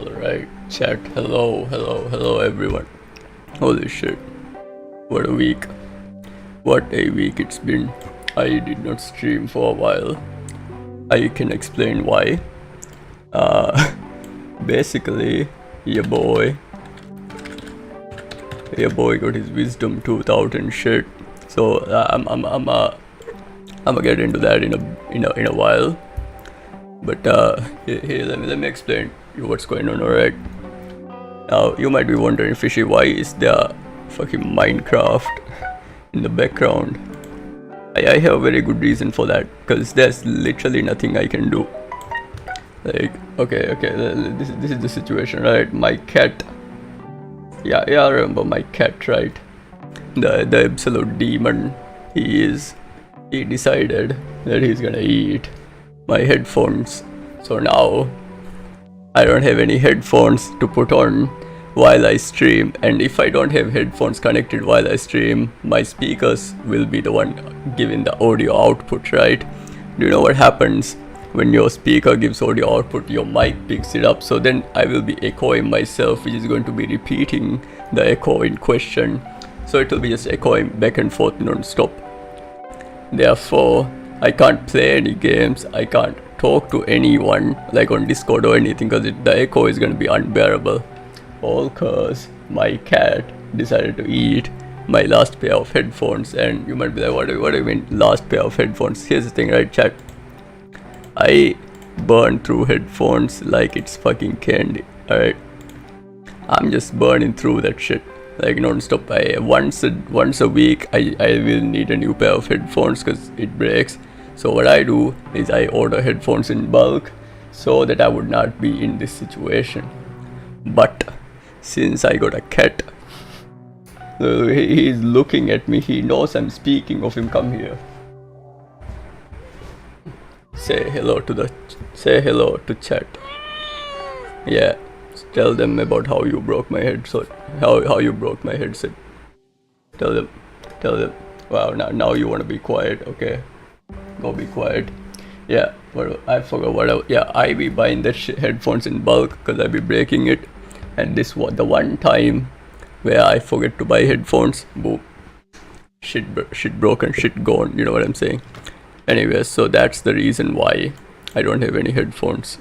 Alright, chat. Hello everyone. Holy shit. What a week. What a week it's been. I did not stream for a while. I can explain why. Uh, Basically, your boy got his wisdom tooth out and shit. So I'm gonna get into that in a while. But here let me explain you what's going on. Alright. Now you might be wondering, Fishy, why is there fucking Minecraft in the background? I have a very good reason for that, because there's literally nothing I can do. Like, okay, this is the situation, right? My cat, yeah, I remember my cat, right? The absolute demon he decided that he's gonna eat my headphones. So now I don't have any headphones to put on while I stream, and if I don't have headphones connected while I stream, my speakers will be the one giving the audio output, right? Do you know what happens when your speaker gives audio output? Your mic picks it up, so then I will be echoing myself, which is going to be repeating the echo in question. So it will be just echoing back and forth non-stop. Therefore, I can't play any games, I can't talk to anyone like on Discord or anything, because the echo is going to be unbearable. All cause my cat decided to eat my last pair of headphones. And you might be like, what do you mean last pair of headphones? Here's the thing, right, chat? I burn through headphones like it's fucking candy, alright? I'm just burning through that shit like non-stop. Once a week I will need a new pair of headphones because it breaks. So what I do is I order headphones in bulk so that I would not be in this situation. But since I got a cat, he's looking at me, he knows I'm speaking of him. Come here. Say hello to chat. Yeah, tell them about how you broke my headset. How you broke my headset. Tell them. Wow, now you want to be quiet. Okay, go be quiet. Yeah, I forgot what I be buying that headphones in bulk because I be breaking it. And this was the one time where I forget to buy headphones. Boom, shit broken, shit gone. You know what I'm saying? Anyways, so that's the reason why I don't have any headphones.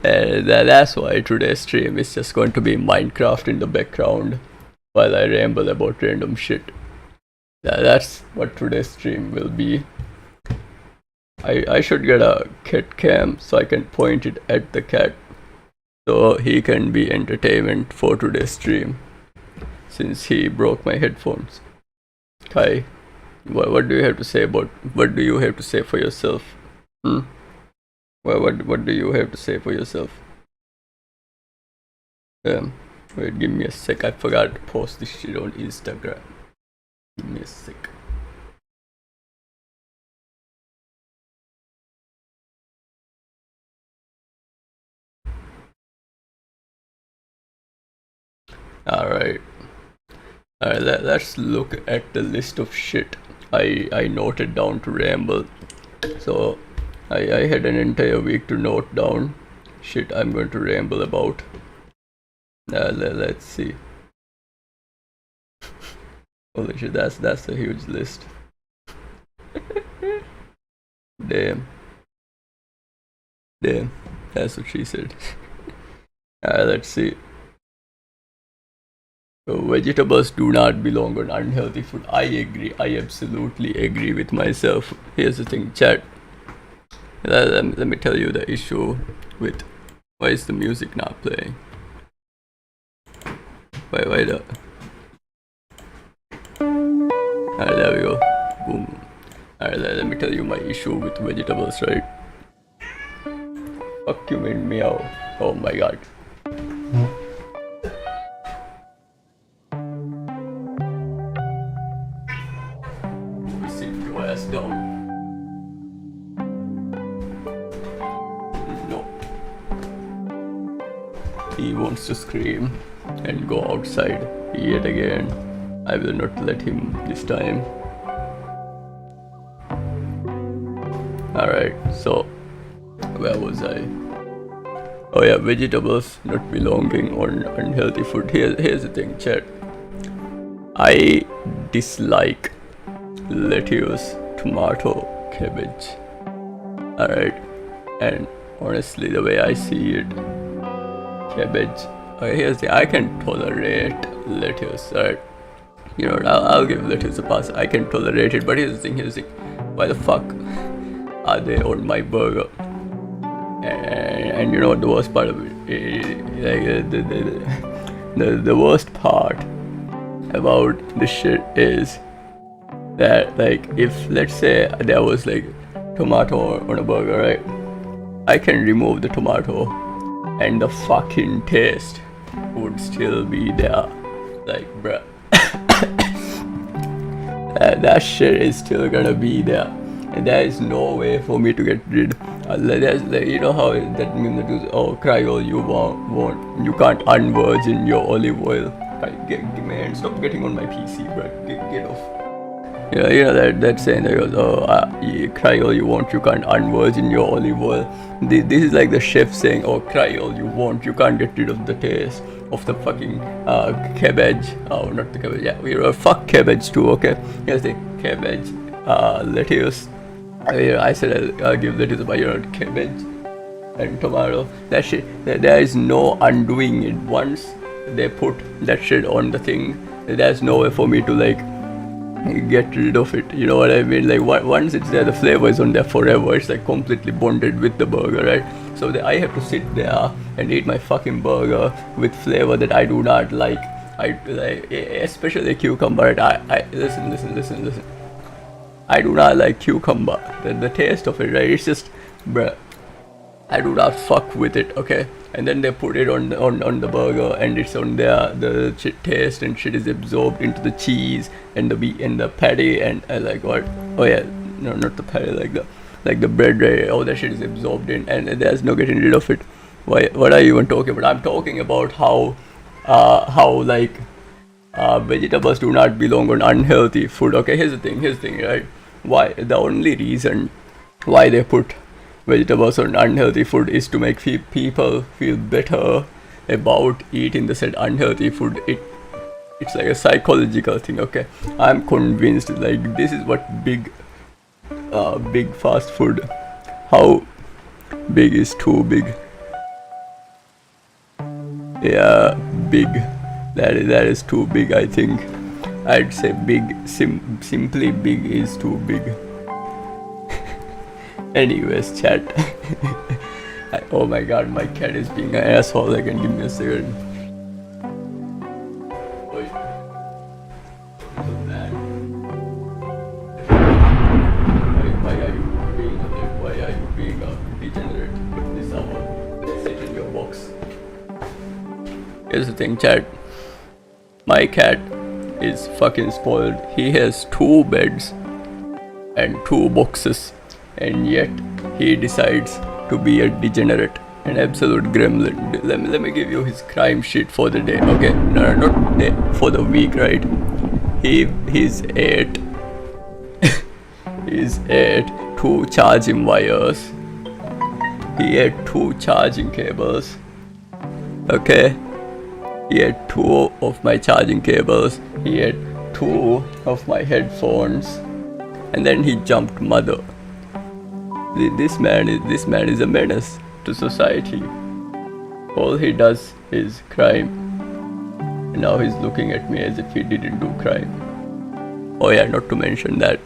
And that's why today's stream is just going to be Minecraft in the background while I ramble about random shit. That's what today's stream will be. I should get a cat cam so I can point it at the cat, so he can be entertainment for today's stream, since he broke my headphones. Kai, what do you have to say for yourself? What do you have to say for yourself? Wait, give me a sec. I forgot to post this shit on Instagram. Give me a sec. Alright, let's look at the list of shit I noted down to ramble. So I had an entire week to note down shit I'm going to ramble about. Let's see. Holy shit, that's a huge list. Damn, that's what she said. Let's see. So vegetables do not belong on unhealthy food. I agree. I absolutely agree with myself. Here's the thing, chat. Let me tell you the issue with why is the music not playing? Why the? Alright, there we go. Boom. Alright, let me tell you my issue with vegetables, right? Fuck you, man, meow. Oh my god. Down. No. He wants to scream and go outside yet again. I will not let him this time. Alright, so where was I? Oh yeah, vegetables not belonging on unhealthy food. Here's the thing, chat. I dislike lettuce, tomato, cabbage. Alright, and honestly, the way I see it, cabbage. Here's the I can tolerate lettuce. Alright, you know what? I'll give lettuce a pass. I can tolerate it, but here's the thing. Why the fuck are they on my burger? And you know what the worst part of it? Like the worst part about this shit is that, like, if let's say there was like tomato on a burger, right? I can remove the tomato and the fucking taste would still be there. Like, bruh. That shit is still gonna be there. And there is no way for me to get rid. There's, like, you know how that meme that goes, oh, cry all you want. You can't unvirgin your olive oil. Man, stop getting on my PC, bro. Get off. You know that saying that goes, oh, you cry all you want, you can't unvirgin your olive oil. This is like the chef saying, oh, cry all you want, you can't get rid of the taste of the fucking cabbage. Oh, not the cabbage. Yeah, fuck cabbage too. Okay, here's the cabbage, lettuce. I said I'll give lettuce, but you know, cabbage and tomato. That shit, there is no undoing it. Once they put that shit on the thing, there's no way for me to like get rid of it. You know what I mean? Like, once it's there, the flavor is on there forever. It's like completely bonded with the burger, right? So I have to sit there and eat my fucking burger with flavor that I do not like. I like, especially cucumber. Right? I listen. I do not like cucumber. The taste of it, right? It's just, bruh, I do not fuck with it, okay? And then they put it on the burger, and it's on there. The shit taste and shit is absorbed into the cheese and the patty and like what? Oh yeah, no, not the patty, like the bread, right? All that shit is absorbed in, and there's no getting rid of it. Why? What are you even talking about? I'm talking about how like vegetables do not belong on unhealthy food. Okay, here's the thing, right? Why? The only reason why they put vegetables on unhealthy food is to make people feel better about eating the said unhealthy food. It's like a psychological thing. Okay, I'm convinced like this is what big fast food. How big is too big? Yeah, big. That is too big, I think. I'd say big. Simply big is too big. Anyways, chat. Oh my god, my cat is being an asshole. Like, give me a second. Wait. Why are you being a degenerate this hour? Sit in your box. Here's the thing, chat. My cat is fucking spoiled. He has 2 beds and 2 boxes, and yet he decides to be a degenerate, an absolute gremlin. Let me give you his crime sheet for the day. Okay, no, not day, for the week, right? He's ate 2 charging wires. He ate 2 charging cables. Okay. He had 2 of my charging cables. He had 2 of my headphones, and then he jumped mother. This man is a menace to society. All he does is crime, and now he's looking at me as if he didn't do crime. Oh yeah, not to mention that.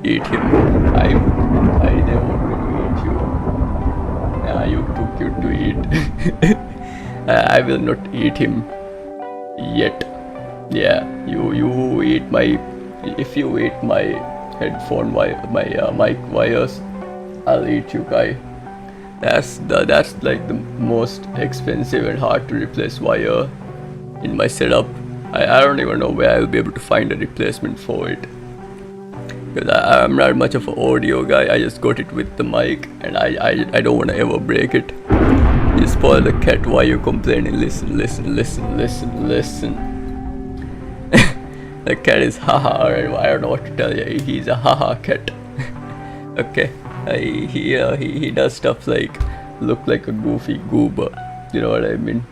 Eat him. I never want to eat you. Yeah, you too cute to eat. I will not eat him yet. Yeah, you eat my. If you eat my headphone my mic wires, I'll eat you, guy. That's like the most expensive and hard to replace wire in my setup. I don't even know where I'll be able to find a replacement for it, because I'm not much of an audio guy. I just got it with the mic, and I don't want to ever break it. You spoil the cat. Why you complaining? Listen. The cat is haha. I don't know what to tell you. He's a haha cat. Okay. He does stuff like look like a goofy goober. You know what I mean?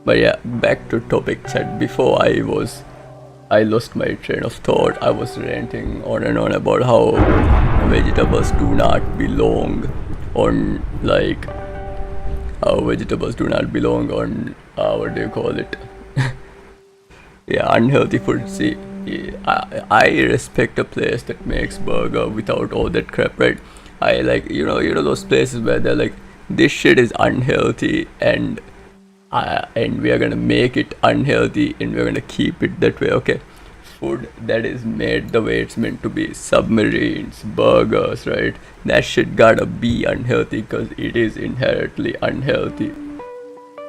But yeah, back to topic chat. Before I lost my train of thought. I was ranting on and on about how vegetables do not belong on like how vegetables do not belong on what do you call it? Yeah, unhealthy food. See, I respect a place that makes burger without all that crap, right? I like you know those places where they're like this shit is unhealthy and we are gonna make it unhealthy and we're gonna keep it that way. Okay, food that is made the way it's meant to be, submarines, burgers, right? That shit gotta be unhealthy because it is inherently unhealthy.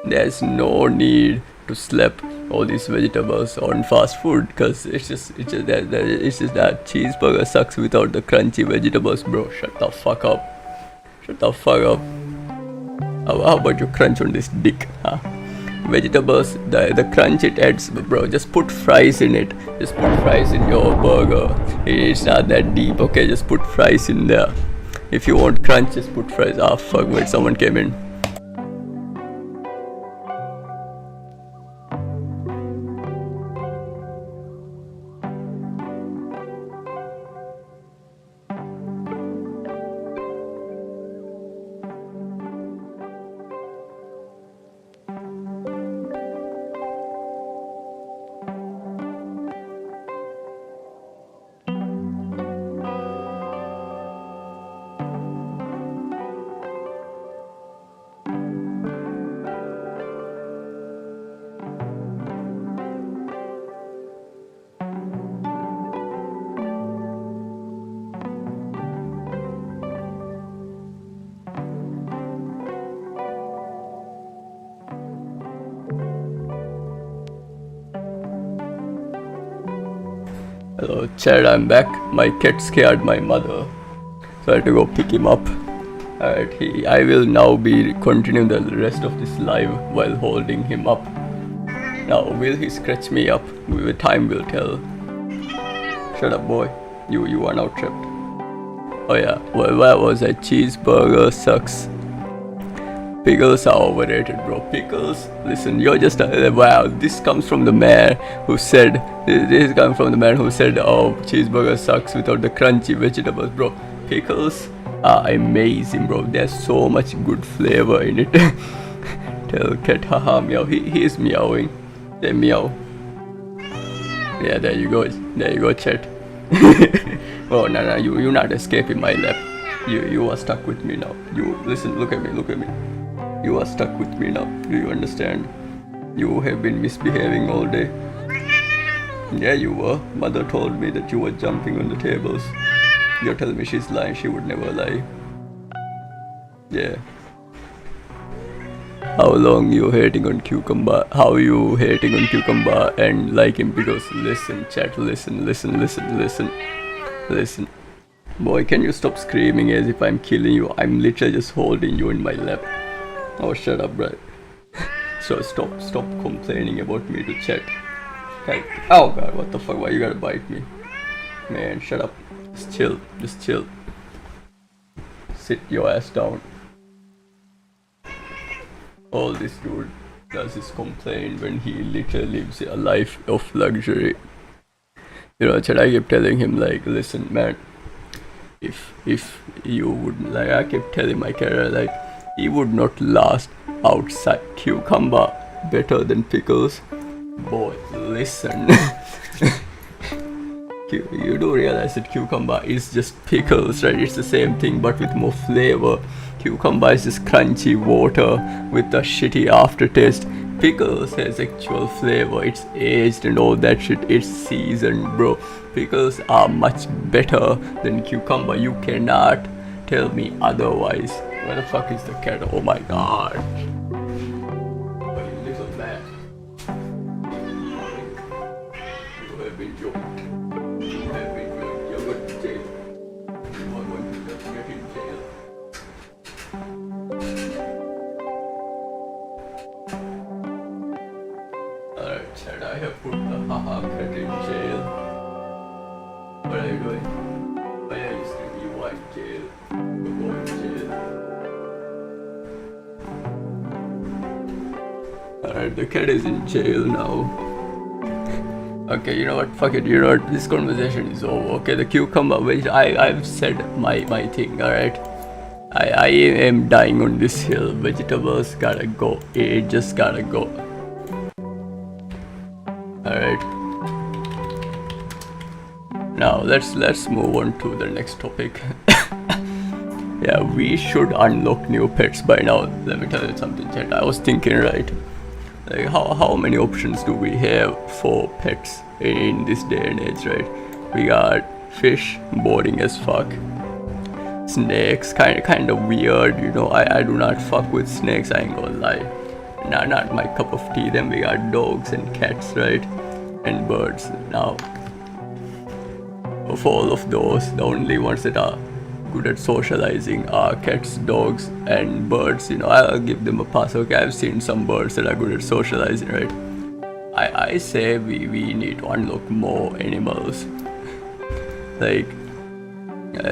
There's no need to slap all these vegetables on fast food because it's just that cheeseburger sucks without the crunchy vegetables, bro. Shut the fuck up. Shut the fuck up. How about you crunch on this dick, huh? Vegetables, the crunch it adds, bro. Just put fries in it. Just put fries in your burger. It's not that deep, okay? Just put fries in there. If you want crunch, just put fries. Ah, fuck, wait, someone came in. Hello, Chad, I'm back. My cat scared my mother, so I had to go pick him up. Alright, I will now be continuing the rest of this live while holding him up. Now, will he scratch me up? Time will tell. Shut up, boy. You are now trapped. Oh yeah, where was I? Cheeseburger sucks. Pickles are overrated, bro. Pickles, listen, you're just wow. This comes from the man who said oh, cheeseburger sucks without the crunchy vegetables, bro. Pickles are amazing, bro. There's so much good flavor in it. Tell cat, haha, meow. He is meowing. Say meow. Yeah, there you go, chat. Oh no, you're not escaping my lap. You are stuck with me now. You listen, look at me. You are stuck with me now. Do you understand? You have been misbehaving all day. Yeah, you were. Mother told me that you were jumping on the tables. You're telling me she's lying. She would never lie. Yeah. How long you hating on cucumber? How you hating on cucumber and like him? Because listen, chat. Listen. Boy, can you stop screaming as if I'm killing you? I'm literally just holding you in my lap. Oh, shut up, bro. So stop complaining about me to chat. Okay. Oh god, what the fuck? Why you gotta bite me? Man, shut up. Just chill. Sit your ass down. All this dude does is complain when he literally lives a life of luxury. You know, chat, I keep telling him like, listen, man. If you would like, I keep telling my character like, he would not last outside cucumber better than pickles. Boy, listen. You do realize that cucumber is just pickles, right? It's the same thing but with more flavor. Cucumber is just crunchy water with a shitty aftertaste. Pickles has actual flavor. It's aged and all that shit. It's seasoned, bro. Pickles are much better than cucumber. You cannot tell me otherwise. Where the fuck is the cat? Oh my god. Oh, you little man. You have been joked. You're going to jail. You are going to get in jail. Alright, Chad, I have put the haha cat in jail. What are you doing? Why are you screaming? You are in jail. You're going to jail. Alright, the cat is in jail now. Okay, you know what? Fuck it. You know what? This conversation is over. Okay, the cucumber, which I've said my thing. All right. I am dying on this hill. Vegetables gotta go. It just gotta go. All right. Now let's move on to the next topic. Yeah, we should unlock new pets by now. Let me tell you something, chat. I was thinking, right? Like how many options do we have for pets in this day and age, right? We got fish, boring as fuck. Snakes, kind of weird, you know. I do not fuck with snakes, I ain't gonna lie. Not my cup of tea. Then we got dogs and cats, right? And birds. Now, of all of those, the only ones that are good at socializing are cats, dogs, and birds. You know, I'll give them a pass. Okay, I've seen some birds that are good at socializing, right? I say we need to unlock more animals. Like,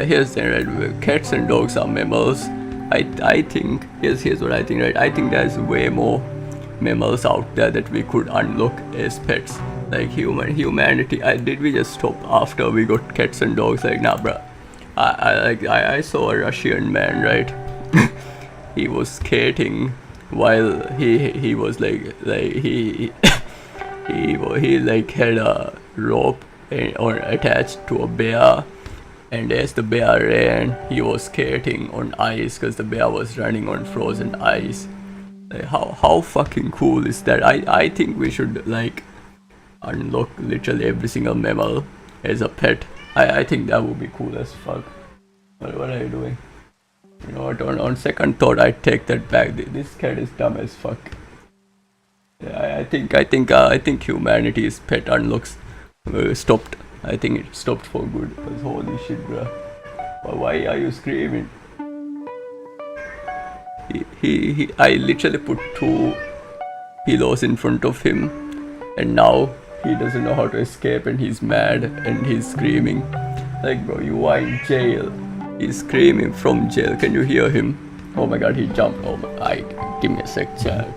here's the thing, right? Cats and dogs are mammals. I think here's what I think, right? I think there's way more mammals out there that we could unlock as pets. Like humanity. Did we just stop after we got cats and dogs? Like, nah, bruh. I saw a Russian man, right? He was skating while he was like he like had a rope or attached to a bear, and as the bear ran, he was skating on ice because the bear was running on frozen ice. Like, how fucking cool is that? I think we should like unlock literally every single mammal as a pet. I think that would be cool as fuck. What are you doing? You know what? On second thought, I take that back. This cat is dumb as fuck. Yeah, I think humanity's pet unlocks stopped. I think it stopped for good. Cause holy shit, bruh. Why are you screaming? I literally put 2 pillows in front of him, and now he doesn't know how to escape, and he's mad and he's screaming. Like, bro, you are in jail. He's screaming from jail. Can you hear him? Oh my god, he jumped. Oh my, give me a sec, chat.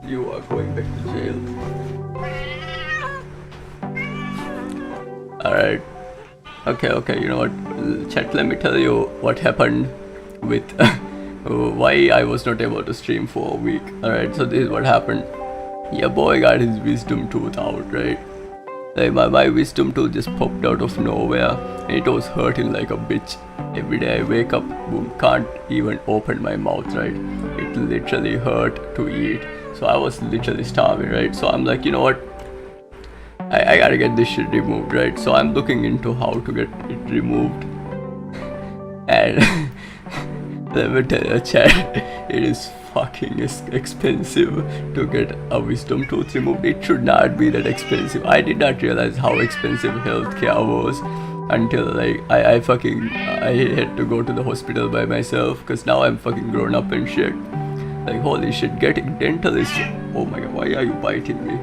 You are going back to jail. Alright. Okay, you know what? Chat, let me tell you what happened with why I was not able to stream for a week. Alright, so this is what happened. Yeah, boy got his wisdom tooth out, right? Like my wisdom tooth just popped out of nowhere, and it was hurting like a bitch. Every day I wake up, boom, can't even open my mouth, right? It literally hurt to eat. So I was literally starving, right? So I'm like, you know what? I gotta get this shit removed, right? So I'm looking into how to get it removed. And let me tell you, chat, it is fucking expensive to get a wisdom tooth removed. It should not be that expensive. I did not realize how expensive healthcare was until like I had to go to the hospital by myself, because now I'm fucking grown up and shit. Like, holy shit, getting dental is... Oh my god, why are you biting me?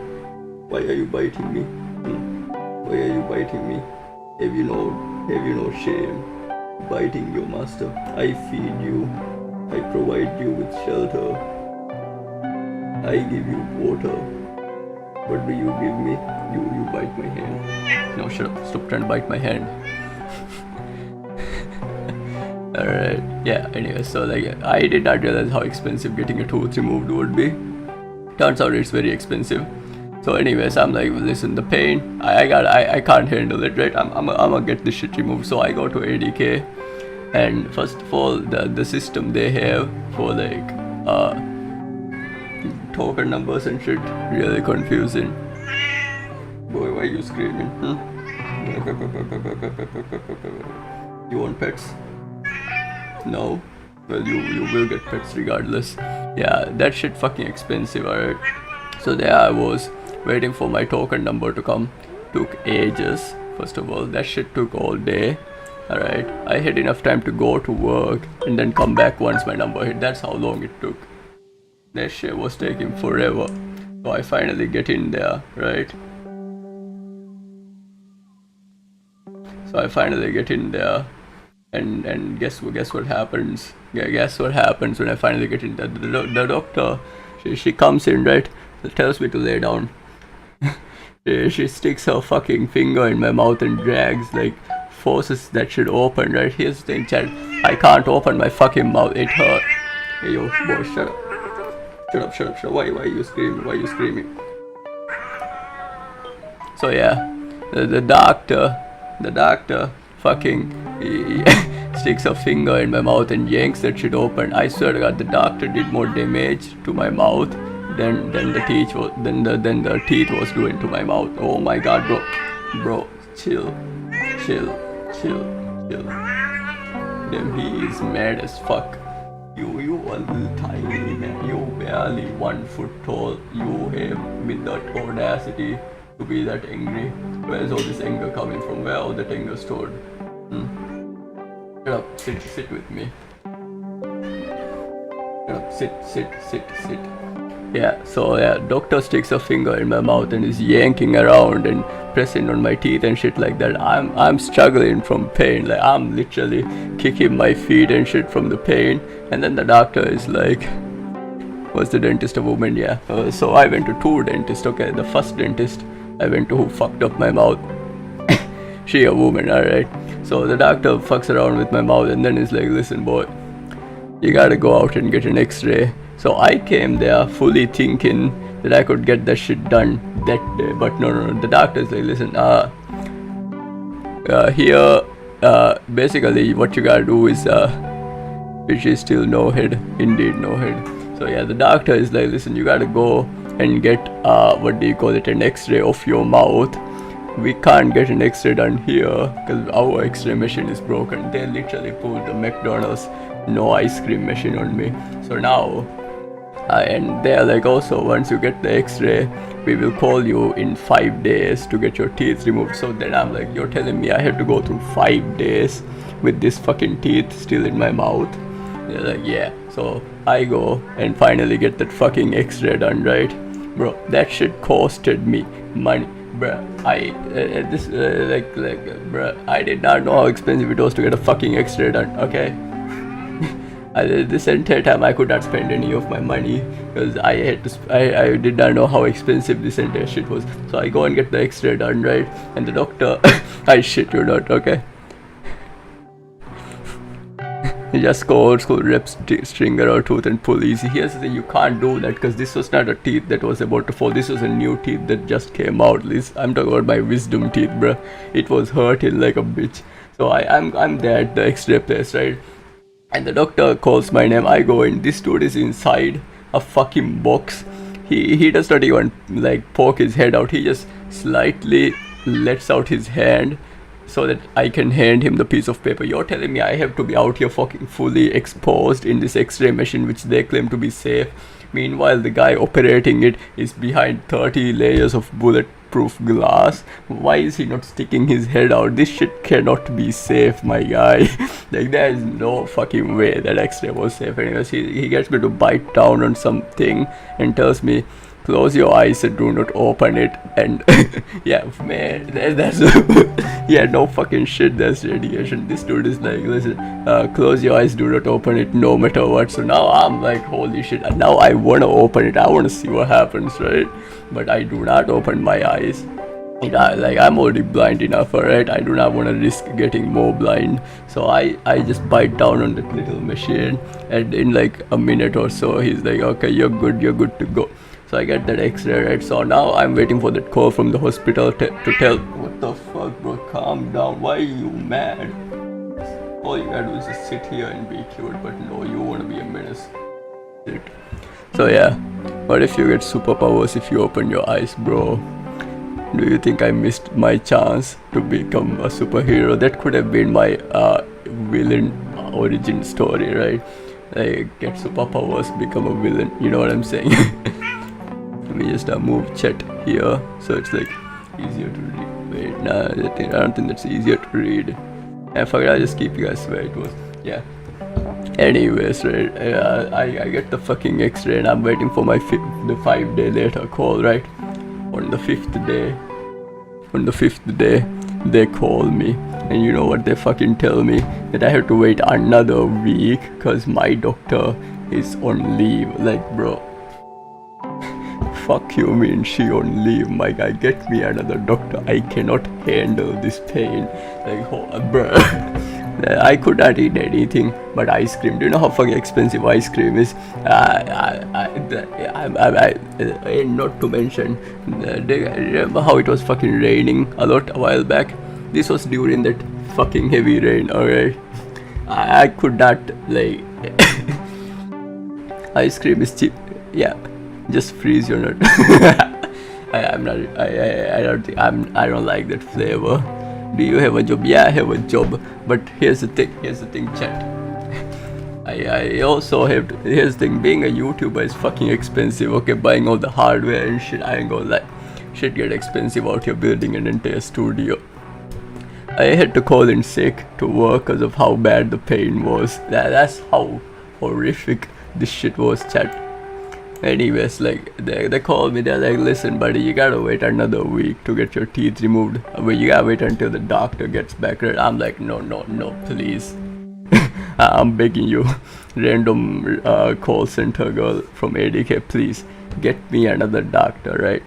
Why are you biting me? Why are you biting me? Have you no shame? Biting your master. I feed you. I provide you with shelter. I give you water. What do you give me? You bite my hand. No, shut up. Stop trying to bite my hand. Alright, yeah, anyway, so like, I did not realize how expensive getting a tooth removed would be. Turns out it's very expensive. So anyways, I'm like, listen, the pain, I can't handle it, right? I'm gonna get this shit removed. So I go to ADK, and first of all, the system they have for like token numbers and shit, really confusing. Boy, why are you screaming? You want pets? No? Well, you will get pets regardless. Yeah, that shit fucking expensive, alright? So there I was, waiting for my token number to come. Took ages. First of all, that shit took all day. Alright, I had enough time to go to work and then come back once my number hit. That's how long it took. That shit was taking forever. So I finally get in there, right? So I finally get in there, and guess what happens? Guess what happens when I finally get in there? The doctor, she comes in, right? Tells me to lay down. She sticks her fucking finger in my mouth and drags, like, forces that shit open, right? Here's the thing, chat. I can't open my fucking mouth. It hurt. Hey, yo, boy, shut up. Shut up. Why are you screaming? So yeah, the doctor fucking he sticks a finger in my mouth and yanks that shit open. I swear to God, the doctor did more damage to my mouth than the teeth was doing to my mouth. Oh my God, bro, chill. Damn, he is mad as fuck. You a little tiny man. You barely 1 foot tall. You have with that audacity to be that angry. Where's all this anger coming from? Where all that anger stored? Shut up, sit with me. Shut up, sit. Yeah, so yeah, doctor sticks a finger in my mouth and is yanking around and pressing on my teeth and shit like that. I'm struggling from pain. Like, I'm literally kicking my feet and shit from the pain. And then the doctor is like, was the dentist a woman? Yeah. So I went to 2 dentists. Okay, the first dentist I went to who fucked up my mouth. She a woman, alright. So the doctor fucks around with my mouth and then is like, listen boy, you gotta go out and get an x-ray. So I came there fully thinking that I could get that shit done that day. But no. The doctor's like, listen, here, basically what you gotta do is, which is still no head. Indeed, no head. So yeah, the doctor is like, listen, you gotta go and get, an x-ray of your mouth. We can't get an x-ray done here because our x-ray machine is broken. They literally pulled the McDonald's no ice cream machine on me. So now, and they're like, also, once you get the x-ray, we will call you in 5 days to get your teeth removed. So then I'm like, you're telling me I have to go through 5 days with this fucking teeth still in my mouth? They're like, yeah. So I go and finally get that fucking x-ray done, right? Bro, that shit costed me money. Bruh, I did not know how expensive it was to get a fucking x-ray done, okay? This entire time I could not spend any of my money because I did not know how expensive this entire shit was. So I go and get the x-ray done, right? And the doctor, I shit you not, okay? You just go old school, rip stringer or tooth and pull easy. Here's the thing, you can't do that because this was not a teeth that was about to fall. This was a new teeth that just came out. I'm talking about my wisdom teeth, bruh. It was hurting like a bitch. So I'm there at the x-ray place, right? And the doctor calls my name. I go in. This dude is inside a fucking box. He does not even like poke his head out. He just slightly lets out his hand so that I can hand him the piece of paper. You're telling me I have to be out here fucking fully exposed in this x-ray machine which they claim to be safe. Meanwhile, the guy operating it is behind 30 layers of bulletproof glass. Why is he not sticking his head out? This shit cannot be safe, my guy. Like, there is no fucking way that x-ray was safe. Anyways, he gets me to bite down on something and tells me, close your eyes and do not open it. And yeah, man, that's yeah, no fucking shit, that's radiation. This dude is like, listen, close your eyes, do not open it no matter what. So now I'm like, holy shit, and now I want to open it. I want to see what happens, right? But I do not open my eyes. Like, I'm already blind enough, alright? I do not want to risk getting more blind. So I just bite down on that little machine, and in like a minute or so he's like, okay, you're good to go. So I get that x-ray, right? So now I'm waiting for that call from the hospital to tell, what the fuck, bro, calm down, why are you mad? All you gotta do is just sit here and be cute, but no, you wanna be a menace. Shit. So yeah, what if you get superpowers if you open your eyes, bro? Do you think I missed my chance to become a superhero? That could have been my villain origin story, right? Like, get superpowers, become a villain, you know what I'm saying? Let me just move chat here so it's like easier to read. Wait, nah, I don't think that's easier to read. I forgot, I'll just keep you guys where it was. Yeah. Anyways, right, I get the fucking x-ray and I'm waiting for my the 5 day later call, right? On the fifth day, they call me And you know what they fucking tell me? That I have to wait another week because my doctor is on leave. Like, bro, fuck you mean she on leave, my guy. Get me another doctor. I cannot handle this pain. Like, oh, bro. I could not eat anything but ice cream. Do you know how fucking expensive ice cream is? And not to mention, remember how it was fucking raining a lot a while back? This was during that fucking heavy rain, alright? I could not, like... ice cream is cheap. Yeah, just freeze your nut. I don't like that flavor. Do you have a job? Yeah, I have a job. But here's the thing, chat. I also have to, here's the thing, being a YouTuber is fucking expensive. Okay, buying all the hardware and shit, I ain't gonna lie. Shit get expensive out here building an entire studio. I had to call in sick to work because of how bad the pain was. That's how horrific this shit was, chat. Anyways, like, they called me, they're like, listen buddy, you gotta wait another week to get your teeth removed. But you gotta wait until the doctor gets back, right? I'm like, no, please. I'm begging you, random call center girl from ADK, please, get me another doctor, right?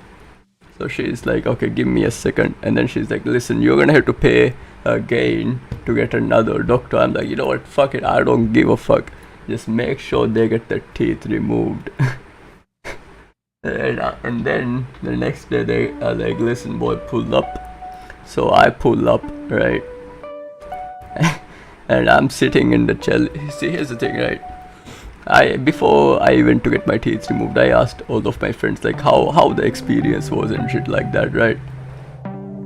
So she's like, okay, give me a second. And then she's like, listen, you're gonna have to pay again to get another doctor. I'm like, you know what, fuck it, I don't give a fuck. Just make sure they get their teeth removed. And then the next day they are like, listen boy, pull up. So I pull up, right? And I'm sitting in the chair. See, here's the thing, right? Before I went to get my teeth removed, I asked all of my friends like how the experience was and shit like that, right?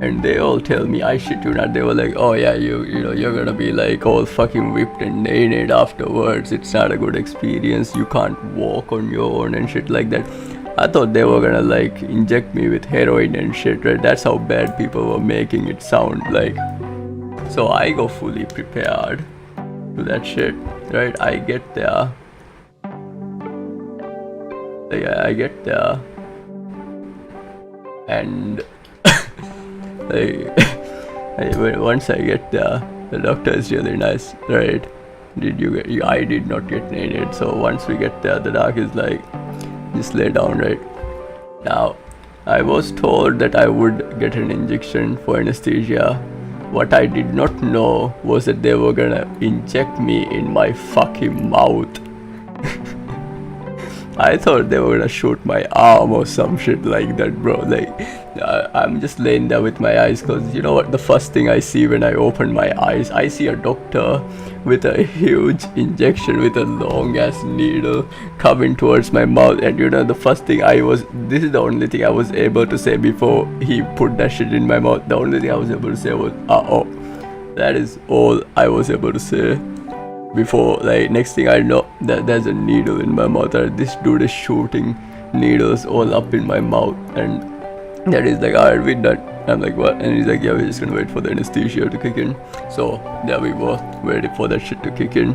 And they all tell me, I shit you not, they were like, oh yeah, you know, you're gonna be like all fucking whipped and nailed afterwards. It's not a good experience. You can't walk on your own and shit like that. I thought they were gonna like inject me with heroin and shit, right? That's how bad people were making it sound like. So I go fully prepared to that shit, right? I get there. Yeah, I get there. And once I get there, the doctor is really nice, right? I did not get nailed. So once we get there, the doc is like, just lay down, right? Now, I was told that I would get an injection for anesthesia. What I did not know was that they were gonna inject me in my fucking mouth. I thought they were gonna shoot my arm or some shit like that, bro. Like, I'm just laying there with my eyes closed. You know what? The first thing I see when I open my eyes, I see a doctor with a huge injection with a long ass needle coming towards my mouth. And you know, the first thing this is the only thing I was able to say before he put that shit in my mouth. The only thing I was able to say was, oh. That is all I was able to say. Before, like, next thing I know, that there's a needle in my mouth, and this dude is shooting needles all up in my mouth, and that is like, alright, we're done. I'm like, what? And he's like, yeah, we're just gonna wait for the anesthesia to kick in. So there we were, waiting for that shit to kick in.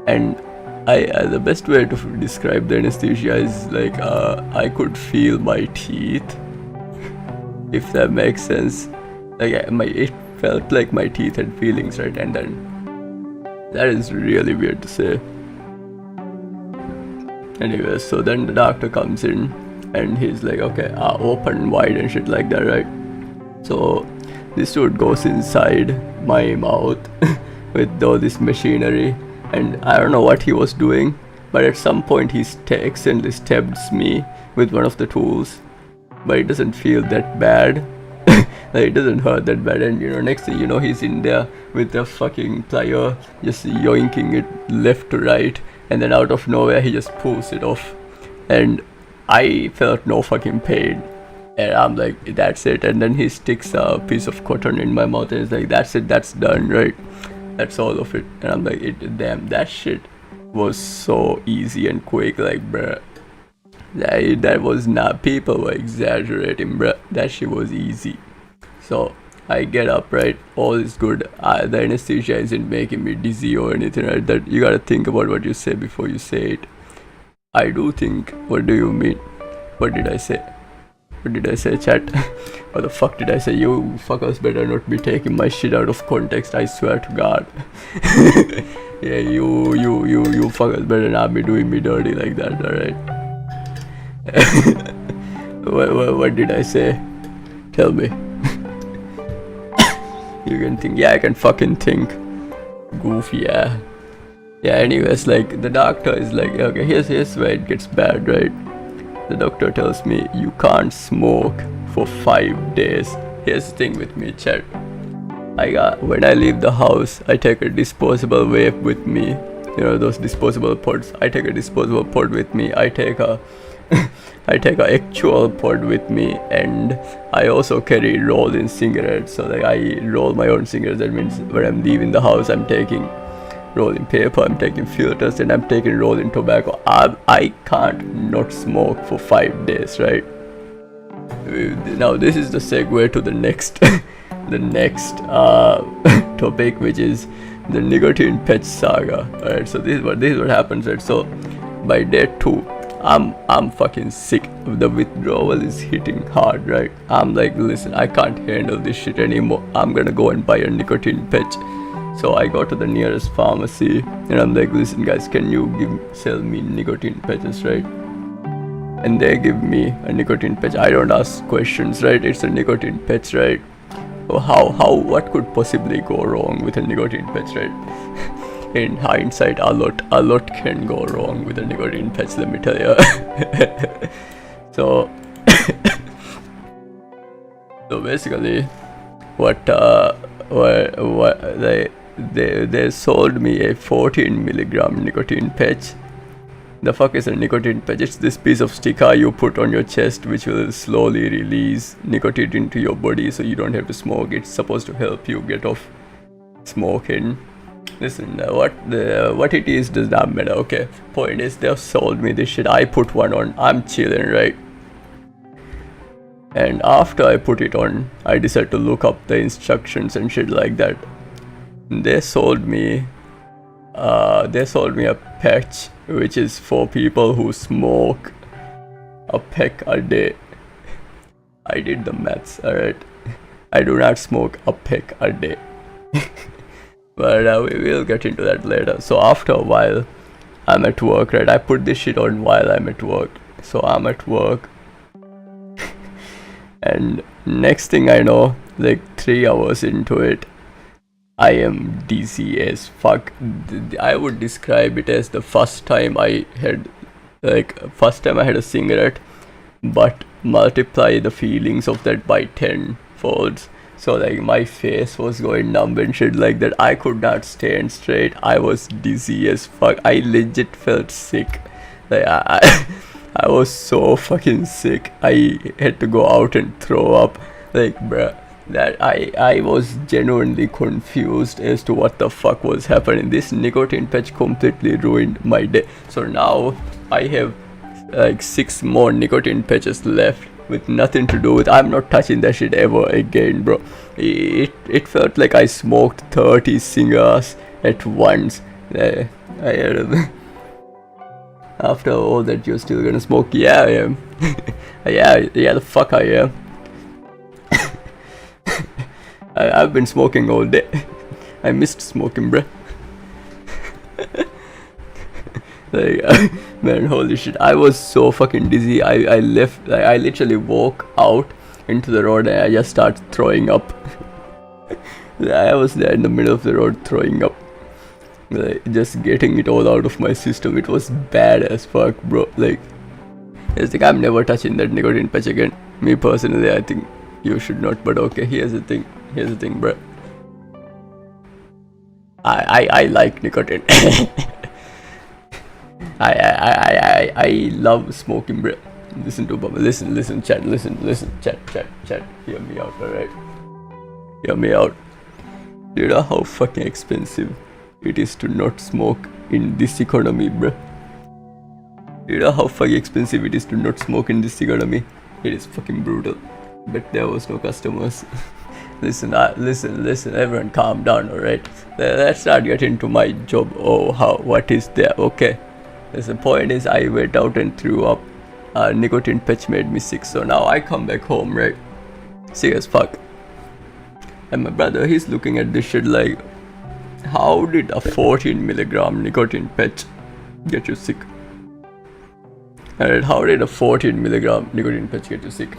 And the best way to describe the anesthesia is like, I could feel my teeth, if that makes sense. Like, it felt like my teeth had feelings, right? And then that is really weird to say. Anyways, so then the doctor comes in and he's like, okay, open wide and shit like that, right? So this dude goes inside my mouth with all this machinery, and I don't know what he was doing, but at some point he accidentally stabs me with one of the tools, but it doesn't feel that bad. Like, it doesn't hurt that bad. And you know, next thing you know, he's in there with the fucking plier, just yoinking it left to right, and then out of nowhere he just pulls it off, and I felt no fucking pain. And I'm like, that's it. And then he sticks a piece of cotton in my mouth and he's like, that's it, that's done, right? That's all of it. And I'm like, damn, that shit was so easy and quick, like, bruh. That was not, people were exaggerating, bruh. That shit was easy. So I get up, right? All is good. The anesthesia isn't making me dizzy or anything, right? That you gotta think about what you say before you say it. I do think. What do you mean? What did I say? What did I say, chat? What the fuck did I say? You fuckers better not be taking my shit out of context, I swear to God. Yeah, you fuckers better not be doing me dirty like that, alright? What did I say? Tell me. You can think. Yeah, I can fucking think. Goofy, yeah. Yeah, anyways, like, the doctor is like, okay, here's where it gets bad, right? The doctor tells me, you can't smoke for 5 days. Here's the thing with me, chat. When I leave the house, I take a disposable vape with me. You know, those disposable pods. I take a disposable pod with me. I take a actual pod with me, and I also carry roll-in cigarettes. So like, I roll my own cigarettes. That means when I'm leaving the house, I'm taking rolling paper, I'm taking filters, and I'm taking rolling tobacco. I can't not smoke for 5 days, right? Now this is the segue to the next the next topic, which is the nicotine patch saga. Alright, so this is what happens, right? So by day 2, I'm fucking sick. The withdrawal is hitting hard, right? I'm like, listen, I can't handle this shit anymore. I'm gonna go and buy a nicotine patch. So I go to the nearest pharmacy and I'm like, listen guys, can you sell me nicotine patches, right? And they give me a nicotine patch. I don't ask questions, right? It's a nicotine patch, right? So what could possibly go wrong with a nicotine patch, right? In hindsight, a lot can go wrong with a nicotine patch, let me tell you. So basically, what they sold me a 14 milligram nicotine patch. The fuck is a nicotine patch? It's this piece of sticker you put on your chest which will slowly release nicotine into your body so you don't have to smoke. It's supposed to help you get off smoking. Listen, what it is does not matter, okay? Point is, they've sold me this shit. I put one on, I'm chilling, right? And after I put it on, I decided to look up the instructions and shit like that. They sold me a patch which is for people who smoke a pack a day. I did the maths, alright? I do not smoke a pack a day. But we will get into that later. So after a while, I'm at work, right? I put this shit on while I'm at work. So I'm at work. And next thing I know, like 3 hours into it, I am dizzy as fuck. I would describe it as the first time I had a cigarette, but multiply the feelings of that by 10 folds. So like, my face was going numb and shit like that. I could not stand straight. I was dizzy as fuck. I legit felt sick. Like, I was so fucking sick. I had to go out and throw up. Like, bruh, that I was genuinely confused as to what the fuck was happening. This nicotine patch completely ruined my day. So now I have like 6 more nicotine patches left with nothing to do with. I'm not touching that shit ever again, bro. It felt like I smoked 30 cigars at once. After all that, you're still gonna smoke? Yeah, I am. yeah, the fuck I am. I've been smoking all day. I missed smoking, bruh. Like, man, holy shit. I was so fucking dizzy. I left, like, I literally walked out into the road and I just started throwing up. I was there in the middle of the road throwing up. Like, just getting it all out of my system. It was bad as fuck, bro. Like, it's like, I'm never touching that nicotine patch again. Me personally, I think you should not, but okay, here's the thing, bro. I like nicotine. I love smoking, bro. Listen, chat, chat. Hear me out, alright? Hear me out. You know how fucking expensive it is to not smoke in this economy, bro? You know how fucking expensive it is to not smoke in this economy? It is fucking brutal. But there was no customers. Listen, everyone calm down, alright? Let's not get into my job. What is there, okay? The point is, I went out and threw up. nicotine patch made me sick. So now I come back home, right? Sick as fuck. And my brother, he's looking at this shit like, how did a 14 milligram nicotine patch get you sick? And how did a 14 milligram nicotine patch get you sick?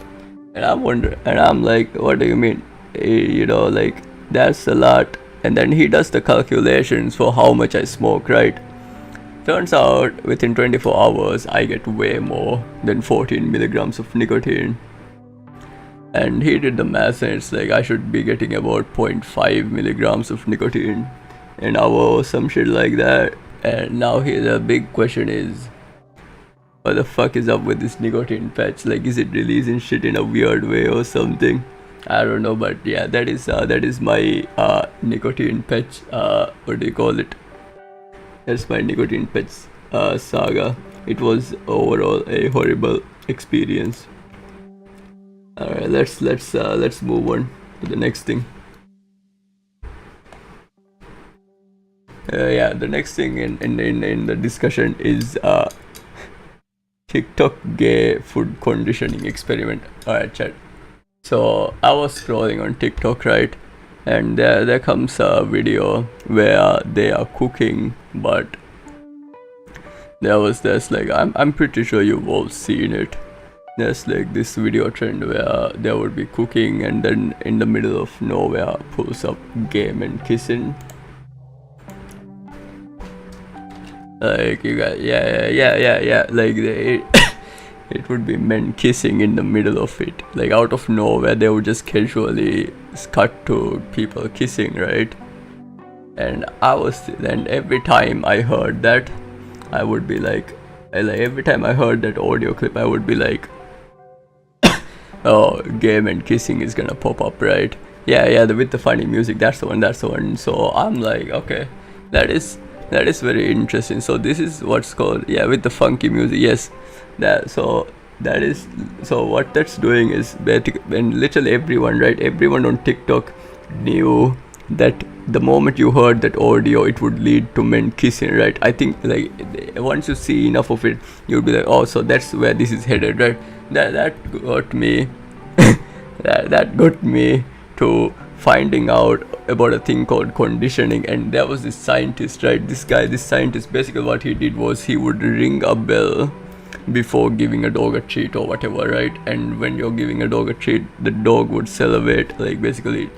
And I'm wondering, and I'm like, what do you mean? You know, like, that's a lot. And then he does the calculations for how much I smoke, right? Turns out within 24 hours I get way more than 14 milligrams of nicotine. And he did the math and it's like I should be getting about 0.5 milligrams of nicotine an hour or some shit like that. And now here the big question is, what the fuck is up with this nicotine patch? Like, is it releasing shit in a weird way or something? I don't know, but yeah, that is my nicotine patch. What do you call it? That's my nicotine patch saga. It was overall a horrible experience. Alright, let's move on to the next thing. Yeah, the next thing in the discussion is TikTok gay food conditioning experiment. Alright, chat. So I was scrolling on TikTok, right? And there comes a video where they are cooking, but there's like, I'm pretty sure you've all seen it. There's like this video trend where they would be cooking and then in the middle of nowhere pulls up gay men kissing. Like, you got, yeah, like it would be men kissing in the middle of it, like out of nowhere they would just casually cut to people kissing, right? And every time I heard that, I would be like every time I heard that audio clip, I would be like, oh, gay men kissing is gonna pop up, right? Yeah, with the funny music, that's the one. So I'm like, okay, that is very interesting. So this is what's called, yeah, with the funky music, yes. So what that's doing is, and literally everyone, right? Everyone on TikTok knew that the moment you heard that audio, it would lead to men kissing, right? I think like once you see enough of it, you'll be like, oh, so that's where this is headed, right? That got me that got me to finding out about a thing called conditioning. And there was this scientist, right? This scientist, basically what he did was he would ring a bell before giving a dog a treat or whatever, right? And when you're giving a dog a treat, the dog would salivate, like basically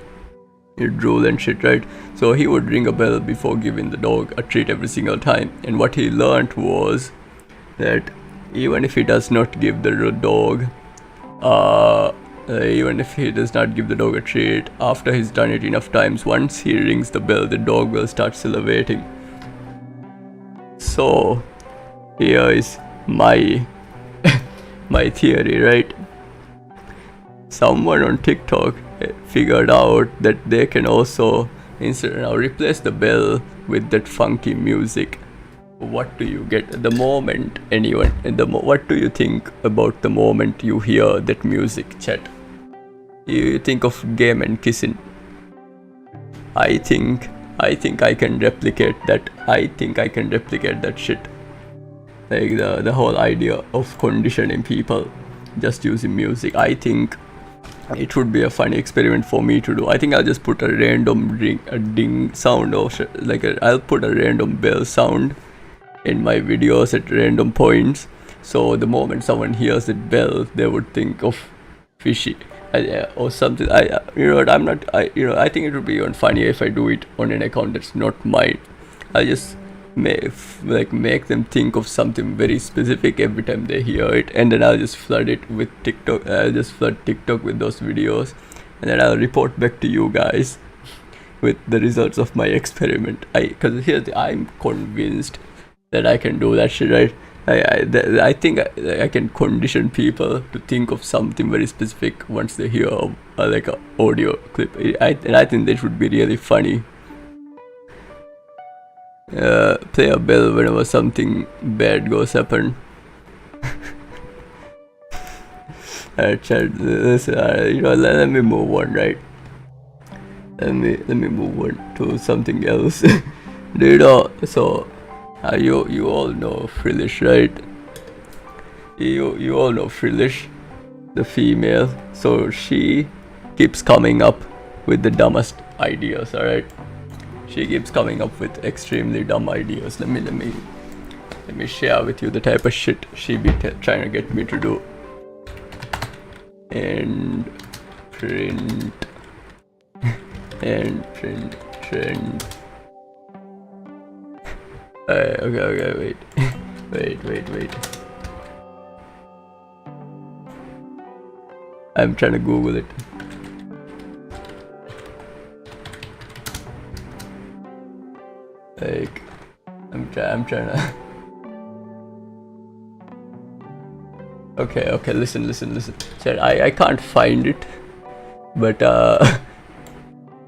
it drool and shit, right? So he would ring a bell before giving the dog a treat every single time. And what he learned was that even if he does not give the dog a treat, after he's done it enough times, once he rings the bell, the dog will start salivating. So here is my theory, right? Someone on TikTok figured out that they can also replace the bell with that funky music. What do you get the moment what do you think about the moment you hear that music, chat? You think of gay men kissing. I think I can replicate that. I think I can replicate that shit. Like the whole idea of conditioning people just using music. I think it would be a funny experiment for me to do. I think I'll just put a random ding sound, or I'll put a random bell sound in my videos at random points. So the moment someone hears that bell, they would think of Fishie or something. I think it would be even funnier if I do it on an account that's not mine. I just make them think of something very specific every time they hear it, and then I'll just flood it with TikTok. I'll just flood TikTok with those videos, and then I'll report back to you guys with the results of my experiment. I'm convinced that I can do that shit, right? I think I can condition people to think of something very specific once they hear like a audio clip. I think that would be really funny. Play a bell whenever something bad goes happen. Chat, let me move on, right? Let me move on to something else. Do you know? So you all know Frillish, right? you all know Frilish, the female. So she keeps coming up with the dumbest ideas. All right, she keeps coming up with extremely dumb ideas. Let me share with you the type of shit she be trying to get me to do. And print and print trend. Okay, wait. I'm trying to Google it. Like, I'm trying to. Okay, listen. Chat, I can't find it, but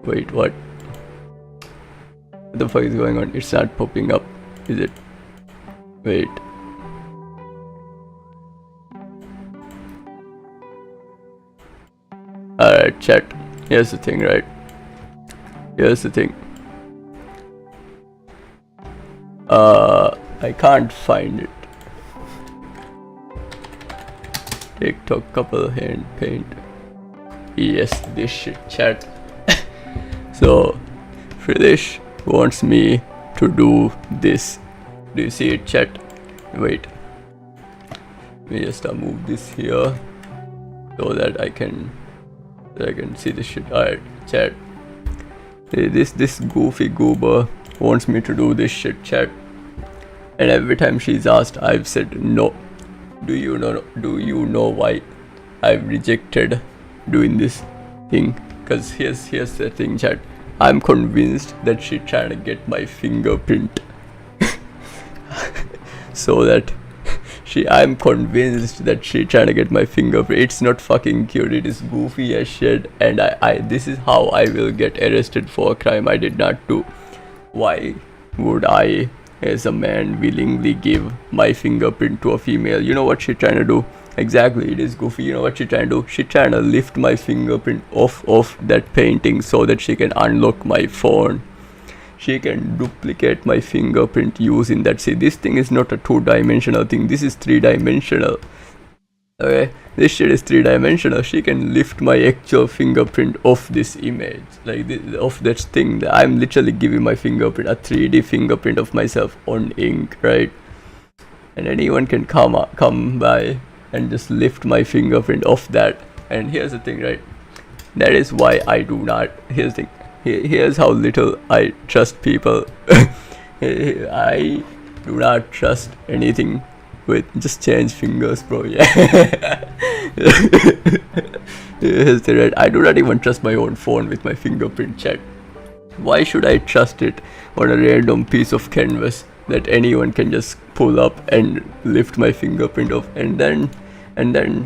wait, what? What the fuck is going on? It's not popping up, is it? Wait. Alright, chat. Here's the thing, right? I can't find it. TikTok couple hand paint. Yes, this shit, chat. So, Frilish wants me to do this. Do you see it, chat? Wait. Let me just move this here so that I can see this shit. Alright, chat. This goofy goober wants me to do this shit, chat. And every time she's asked, I've said no. Do you know why I've rejected doing this thing? Because here's the thing, chat. I'm convinced that she's trying to get my fingerprint. So that I'm convinced that she's trying to get my fingerprint. It's not fucking cute, it is goofy as shit, and this is how I will get arrested for a crime I did not do. Why would I, as a man, willingly give my fingerprint to a female? You know what she's trying to do? Exactly, it is goofy. You know what she's trying to do? She's trying to lift my fingerprint off that painting so that she can unlock my phone. She can duplicate my fingerprint using that. See, this thing is not a 2-dimensional thing. This is 3-dimensional. Okay, this shit is 3-dimensional. She can lift my actual fingerprint off this image, like this, of that thing. I'm literally giving my fingerprint, a 3D fingerprint of myself on ink, right? And anyone can come by and just lift my fingerprint off that. And here's the thing, right? That is why I do not. Here's the thing. Here's how little I trust people. I do not trust anything with just change fingers, bro. Yeah. Here's the right. I do not even trust my own phone with my fingerprint, chat. Why should I trust it on a random piece of canvas that anyone can just pull up and lift my fingerprint off? And then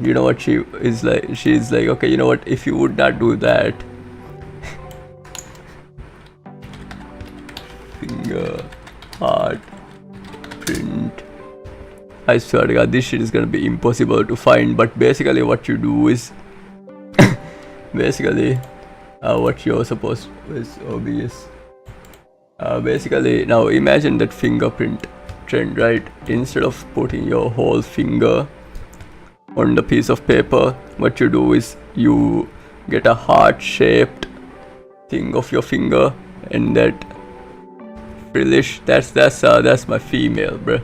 you know what she is like? She's like, okay, you know what? If you would not do that, finger heart print. I swear to God, this shit is gonna be impossible to find. But basically, what you do is, what you're supposed to is obvious. Basically, now imagine that fingerprint trend, right? Instead of putting your whole finger on the piece of paper, what you do is you get a heart-shaped thing of your finger, and that Frilish, that's my female, bruh.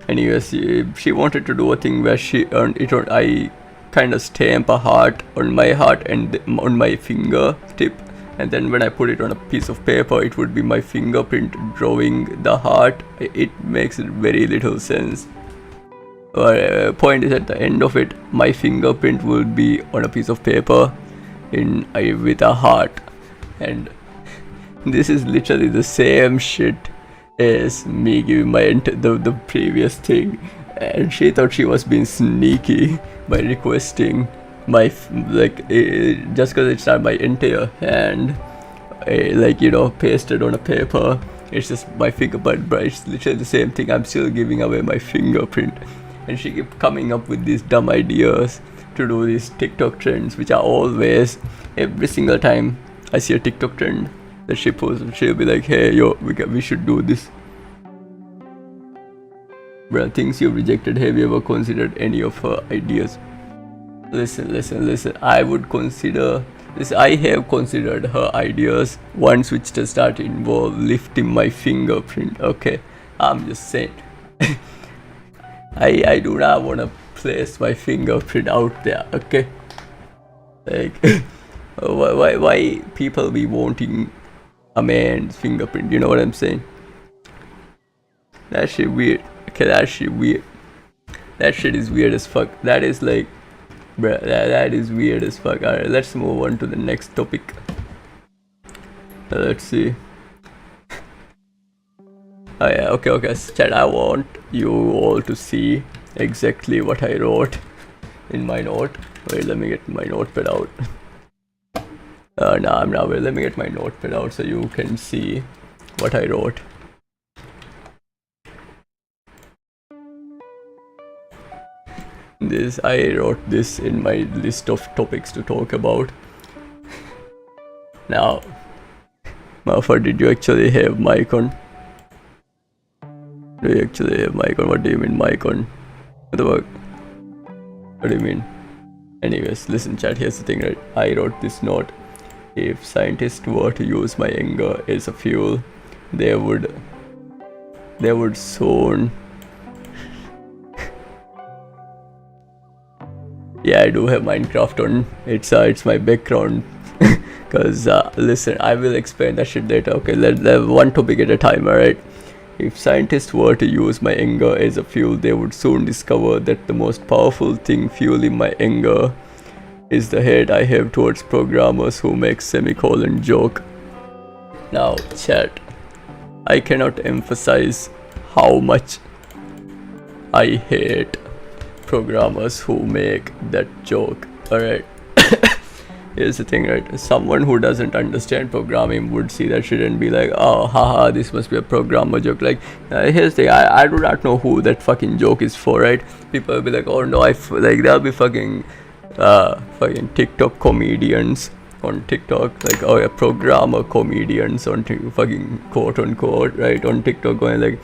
Anyways, she wanted to do a thing where she earned it on. I kind of stamp a heart on my heart and on my finger tip, and then when I put it on a piece of paper, it would be my fingerprint drawing the heart. It makes very little sense. Point is, at the end of it, my fingerprint will be on a piece of paper with a heart, and this is literally the same shit as me giving my the previous thing. And she thought she was being sneaky by requesting my just because it's not my entire hand, pasted on a paper. It's just my fingerprint, but it's literally the same thing. I'm still giving away my fingerprint, and she kept coming up with these dumb ideas to do these TikTok trends, which are always, every single time I see a TikTok trend that she posts, she'll be like, hey yo, we should do this. Bruh, things you rejected. Have you ever considered any of her ideas? Listen. I would consider this. I have considered her ideas once, which does not involve lifting my fingerprint. Okay, I'm just saying. I do not want to place my fingerprint out there. Okay, like why people be wanting a man's fingerprint? You know what I'm saying? That shit weird. Okay, that shit weird. That shit is weird as fuck. That is like, bruh, that is weird as fuck. Alright, let's move on to the next topic. Let's see. Oh yeah, okay. Chat, I want you all to see exactly what I wrote in my note. Wait, let me get my notepad out. Wait, let me get my notepad out so you can see what I wrote. I wrote this in my list of topics to talk about. Now, Maffa, did you actually have mic on? Do you actually have mic on? What do you mean mic on? What the fuck? What do you mean? Anyways, listen chat, here's the thing, right? I wrote this note. If scientists were to use my anger as a fuel, they would soon... Yeah, I do have Minecraft on. It's my background. Cause listen, I will explain that shit later. Okay, let one topic at a time, alright? If scientists were to use my anger as a fuel, they would soon discover that the most powerful thing fueling my anger is the hate I have towards programmers who make semicolon joke. Now, chat, I cannot emphasize how much I hate programmers who make that joke. Alright. Here's the thing, right? Someone who doesn't understand programming would see that shit and be like, oh haha, this must be a programmer joke. Like, here's the thing, I do not know who that fucking joke is for, right? People will be like, oh no, like there'll be fucking TikTok comedians on TikTok, like, oh yeah, programmer comedians on fucking quote unquote, right, on TikTok going like,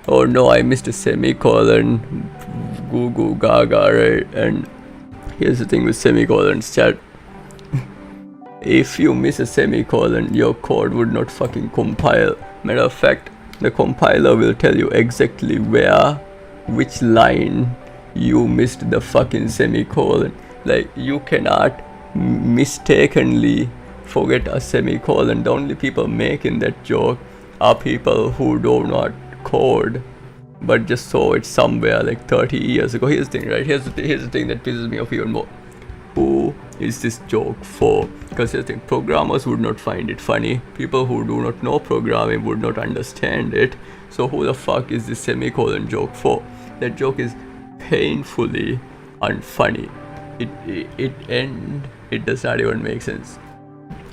oh no, I missed a semicolon, goo goo gaga, right? And here's the thing with semicolons, chat. If you miss a semicolon, your code would not fucking compile. Matter of fact, the compiler will tell you exactly which line you missed the fucking semicolon. Like, you cannot mistakenly forget a semicolon. The only people making that joke are people who do not code but just saw it somewhere like 30 years ago. Here's the thing, right? Here's the thing that pisses me off even more. Who is this joke for? Because here's the thing, programmers would not find it funny. People who do not know programming would not understand it. So who the fuck is this semicolon joke for? That joke is painfully unfunny. It does not even make sense.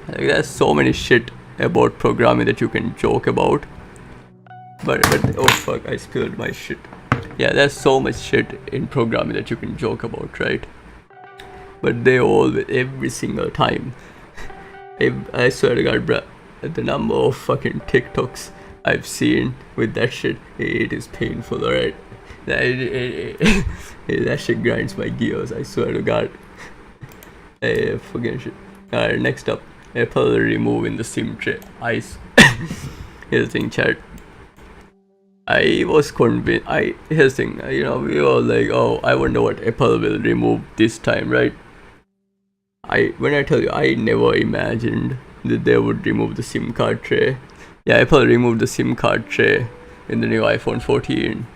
Like, there's so many shit about programming that you can joke about. But oh fuck, I spilled my shit. Yeah, there's so much shit in programming that you can joke about, right? But they all, every single time, I swear to God, bruh, the number of fucking TikToks I've seen with that shit, it is painful, alright? That shit grinds my gears, I swear to God. Fucking shit. Alright, next up, Apple removing the SIM tray. Here's the thing, chat. I was convinced. Here's the thing, you know, we were like, oh, I wonder what Apple will remove this time, right? When I tell you, I never imagined that they would remove the SIM card tray. Yeah, Apple removed the SIM card tray in the new iPhone 14.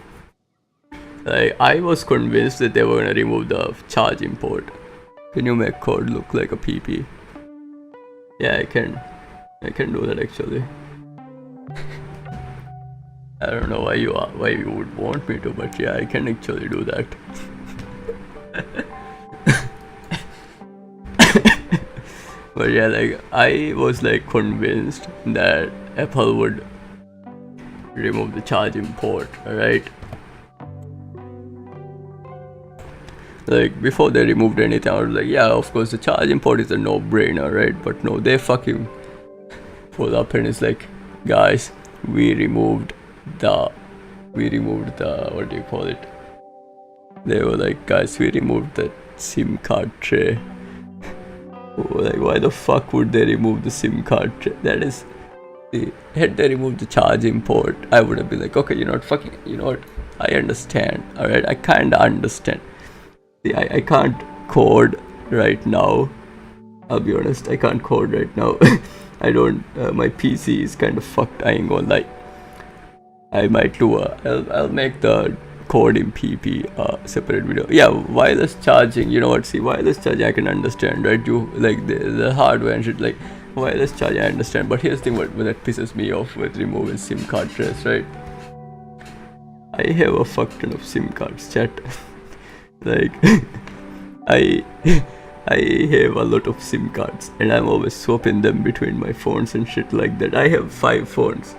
Like, I was convinced that they were gonna remove the charging port. Can you make code look like a PP? Yeah, I can do that actually. I don't know why you would want me to, but yeah, I can actually do that. But yeah, like, I was like convinced that Apple would remove the charging port, alright? Like, before they removed anything, I was like, yeah, of course the charging port is a no-brainer, right? But no, they fucking pull up and it's like, guys, we removed the we removed the, what do you call it? They were like, guys, we removed the SIM card tray. Like, why the fuck would they remove the SIM card tray? That is, had they removed the charging port, I would have been like, okay, you know what, I understand, alright, I kinda understand. See, I can't code right now. I'll be honest, I can't code right now. I don't, my PC is kind of fucked, I ain't gonna lie. I might do I'll make the code in PP separate video. Yeah, wireless charging, you know what, see, wireless charging I can understand, right? You like the hardware and shit, like wireless charging I understand, but here's the thing what that pisses me off with removing SIM card trays, right? I have a fuck ton of SIM cards, chat. Like I have a lot of SIM cards and I'm always swapping them between my phones and shit like that. I have 5 phones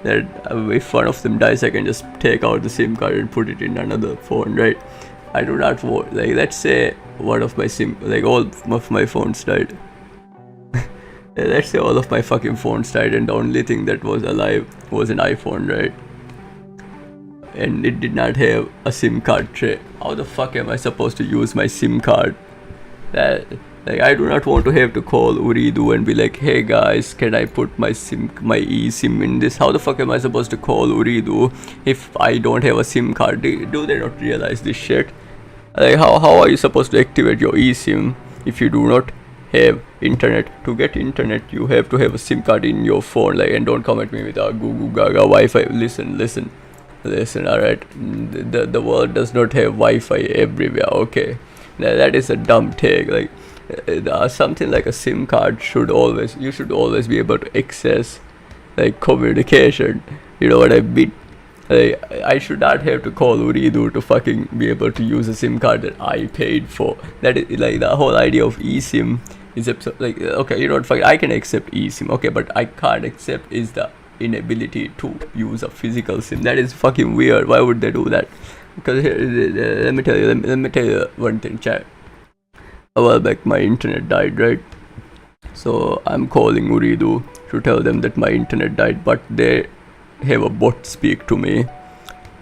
that if one of them dies I can just take out the SIM card and put it in another phone, right? I do not want, like, let's say one of my all of my phones died. Let's say all of my fucking phones died and the only thing that was alive was an iPhone, right? And it did not have a SIM card tray. How the fuck am I supposed to use my SIM card? Like, I do not want to have to call Uridu and be like, hey guys, can I put my eSIM in this? How the fuck am I supposed to call Uridu if I don't have a SIM card? Do they not realize this shit? Like, how are you supposed to activate your eSIM if you do not have internet? To get internet, you have to have a SIM card in your phone. Like, and don't come at me with a goo goo gaga Wi-Fi. Listen, alright, the world does not have Wi-Fi everywhere, okay? That is a dumb take. Like, something like a SIM card you should always be able to access, like, communication, you know what I mean? Like, I should not have to call Uridu to fucking be able to use a SIM card that I paid for. That is, like, the whole idea of eSIM is like, okay, you know what, fuck, I can accept eSIM, okay, but I can't accept is the inability to use a physical SIM. That is fucking weird. Why would they do that? Because here, let me tell you one thing, chat. A while back my internet died, right? So I'm calling Uridu to tell them that my internet died, but they have a bot speak to me.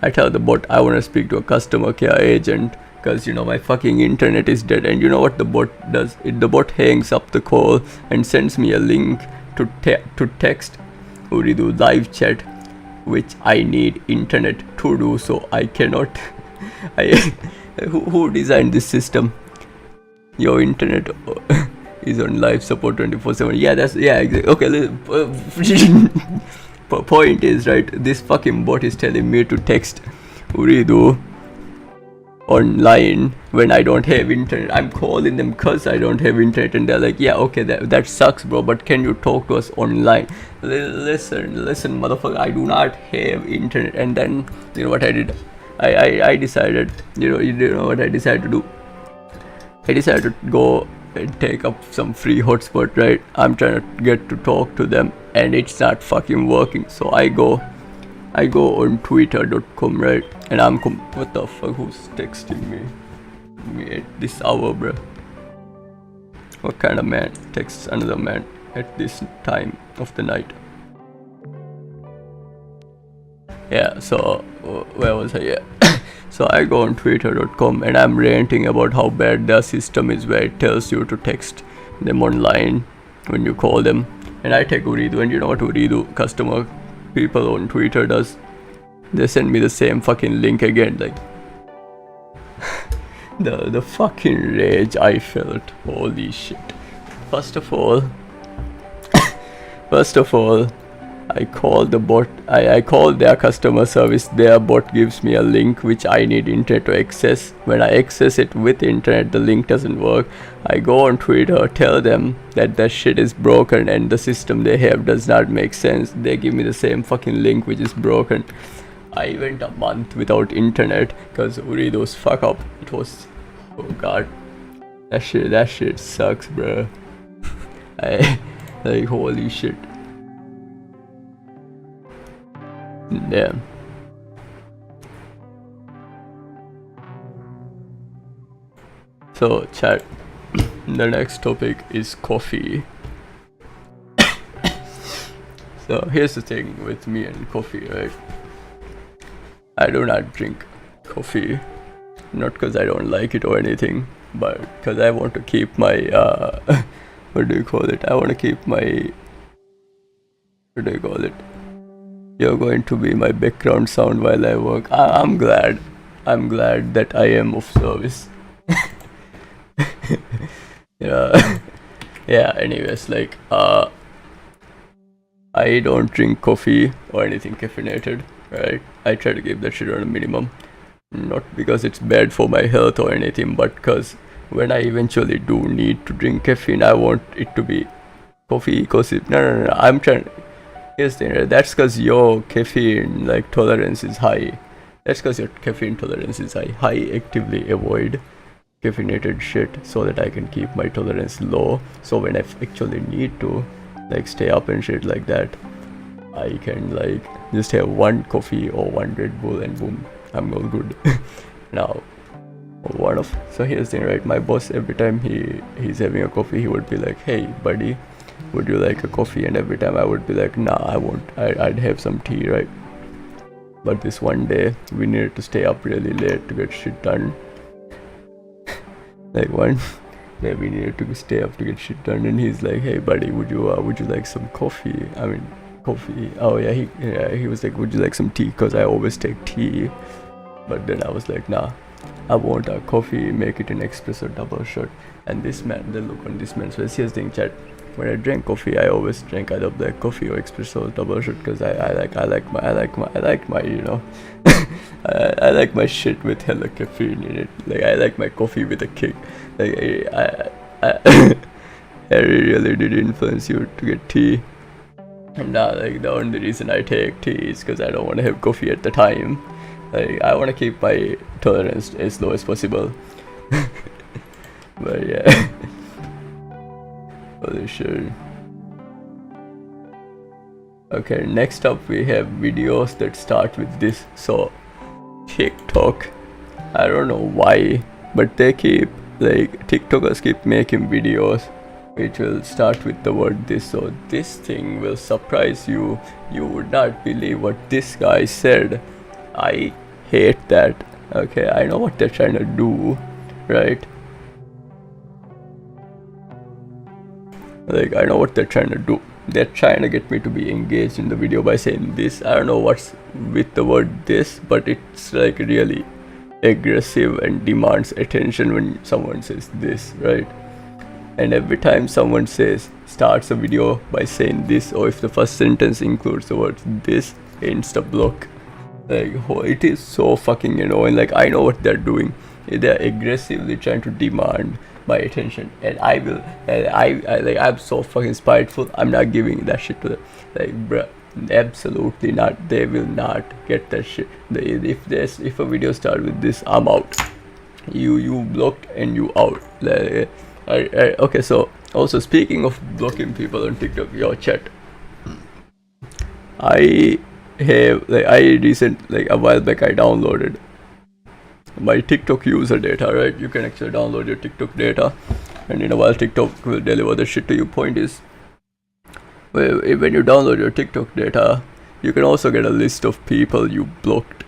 I tell the bot I want to speak to a customer care agent because, you know, my fucking internet is dead. And you know what the bot does? The bot hangs up the call and sends me a link to text Uridu live chat, which I need internet to do, so I cannot. Who designed this system? Your internet is on live support 24/7. Yeah, exactly. Okay, point is, right, this fucking bot is telling me to text Uridu online when I don't have internet. I'm calling them because I don't have internet and they're like, yeah, okay, that sucks, bro, but can you talk to us online? Listen, motherfucker, I do not have internet. And then, you know what I did? I decided, you know what I decided to do? I decided to go and take up some free hotspot, right? I'm trying to get to talk to them and it's not fucking working. So I go on twitter.com, right? And what the fuck, who's texting me at this hour, bro? What kind of man texts another man at this time of the night? Yeah, so where was I? Yeah. So I go on twitter.com and I'm ranting about how bad their system is, where it tells you to text them online when you call them. And I take Uridu, and you know what Uridu customer people on Twitter does? They send me the same fucking link again. Like, the fucking rage I felt. Holy shit. First of all, I called the bot. I called their customer service. Their bot gives me a link which I need internet to access. When I access it with internet, the link doesn't work. I go on Twitter, tell them that the shit is broken and the system they have does not make sense. They give me the same fucking link which is broken. I went a month without internet because Uridu's fuck up. It was, oh god, that shit sucks, bro. Like, holy shit. Yeah. So, chat, the next topic is coffee. So here's the thing with me and coffee, right? I do not drink coffee, not because I don't like it or anything, but because I want to keep my what do you call it? I want to keep my, what do you call it? You're going to be my background sound while I work. I'm glad. I'm glad that I am of service. Yeah. Yeah. Anyways, like I don't drink coffee or anything caffeinated. Right? I try to keep that shit on a minimum. Not because it's bad for my health or anything, but because when I eventually do need to drink caffeine, I want it to be coffee. Cause no. I'm trying. Here's the thing, right? That's because your caffeine like tolerance is high. That's because your caffeine tolerance is high. I actively avoid caffeinated shit so that I can keep my tolerance low. So when I actually need to like stay up and shit like that, I can like just have one coffee or one Red Bull and boom, I'm all good. Now, so here's the thing, right? My boss, every time he's having a coffee, he would be like, "Hey, buddy, would you like a coffee?" And every time I would be like, "Nah, I won't. I'd have some tea," right? But this one day, we needed to stay up really late to get shit done. Like one day, we needed to stay up to get shit done, and he's like, "Hey, buddy, would you like some coffee?" I mean, coffee. Oh yeah, he was like, "Would you like some tea?" Because I always take tea. But then I was like, "Nah, I want a coffee. Make it an espresso double shot." And this man, the look on this man's face. Here's the thing, chat. When I drank coffee, I always drank either black coffee or espresso double shot because I like my you know I like my shit with hella caffeine in it. Like I like my coffee with a kick. Like I Harry really did influence you to get tea. And now like the only reason I take tea is because I don't want to have coffee at the time. Like I want to keep my tolerance as low as possible. But yeah. Holy shit. Okay, next up we have videos that start with this. So TikTok, I don't know why, but they keep like TikTokers keep making videos which will start with the word this. So this thing will surprise you. You would not believe what this guy said. I hate that. Okay, I know what they're trying to do, right? Like I know what they're trying to do. They're trying to get me to be engaged in the video by saying this. I don't know what's with the word this, but it's like really aggressive and demands attention when someone says this, right? And every time someone starts a video by saying this, or if the first sentence includes the word this, insta block. Like it is so fucking annoying. Like I know what they're doing. They're aggressively trying to demand my attention, and I will. I'm so fucking spiteful. I'm not giving that shit to them. Like, bruh, absolutely not. They will not get that shit. If a video starts with this, I'm out. You blocked and you out. Like, okay. So also speaking of blocking people on TikTok, your chat. I have a while back I downloaded my TikTok user data, right? You can actually download your TikTok data, and in a while TikTok will deliver the shit to you. Point is, when you download your TikTok data, you can also get a list of people you blocked,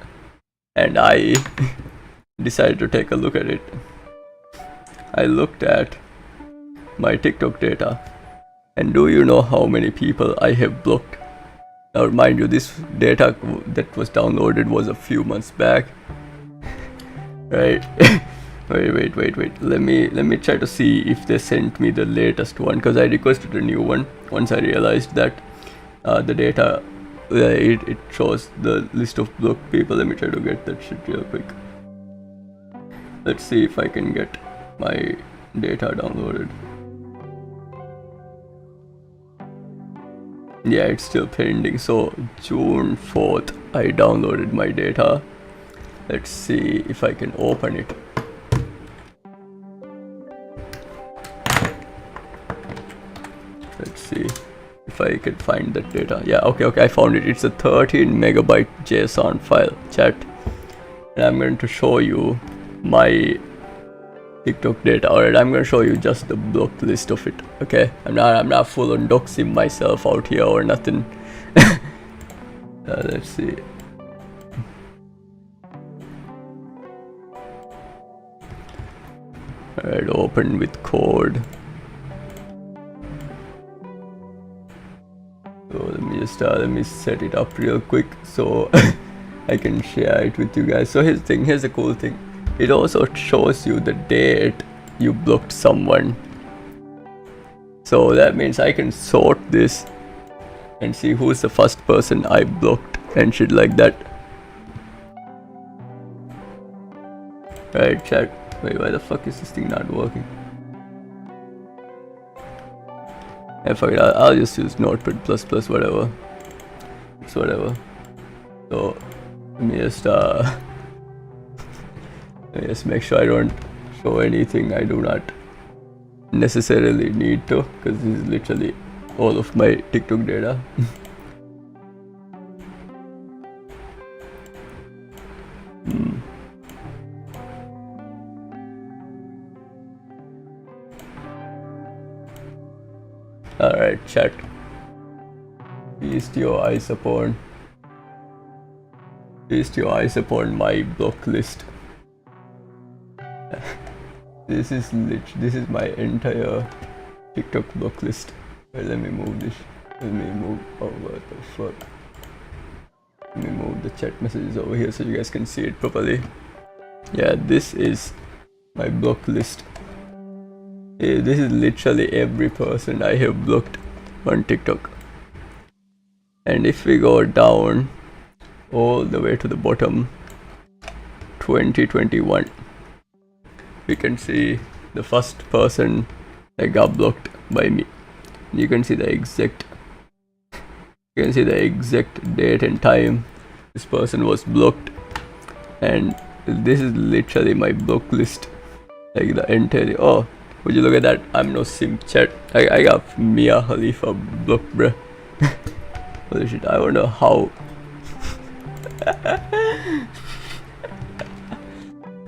and I decided to take a look at it. I looked at my TikTok data, and do you know how many people I have blocked? Now mind you, this data that was downloaded was a few months back. Right. wait. Let me try to see if they sent me the latest one, because I requested a new one once I realized that the data it shows the list of blocked people. Let me try to get that shit real quick. Let's see if I can get my data downloaded. Yeah, it's still pending. So June 4th I downloaded my data. Let's see if I can open it. Let's see if I can find that data. Yeah, okay, I found it. It's a 13 megabyte JSON file, chat. And I'm going to show you my TikTok data. Alright, I'm going to show you just the blocked list of it. Okay, I'm not full on doxing myself out here or nothing. Let's see. Alright, open with code. So let me set it up real quick so I can share it with you guys. So here's the cool thing. It also shows you the date you blocked someone. So that means I can sort this and see who's the first person I blocked and shit like that. Right, chat. Wait, why the fuck is this thing not working? Yeah, fuck it, I'll just use Notepad++, whatever. It's whatever. So, let me just make sure I don't show anything I do not necessarily need to, because this is literally all of my TikTok data. Alright, chat. Feast your eyes upon my block list. This is my entire TikTok block list. Wait, let me move this. Let me move. Oh, what the fuck? Let me move the chat messages over here so you guys can see it properly. Yeah, this is my block list. This is literally every person I have blocked on TikTok. And if we go down all the way to the bottom, 2021, we can see the first person that got blocked by me. You can see the exact date and time this person was blocked, and this is literally my block list, like the entire. Oh, would you look at that? I'm no simp, chat. I got Mia Khalifa blocked, bruh. Holy shit, I wonder how.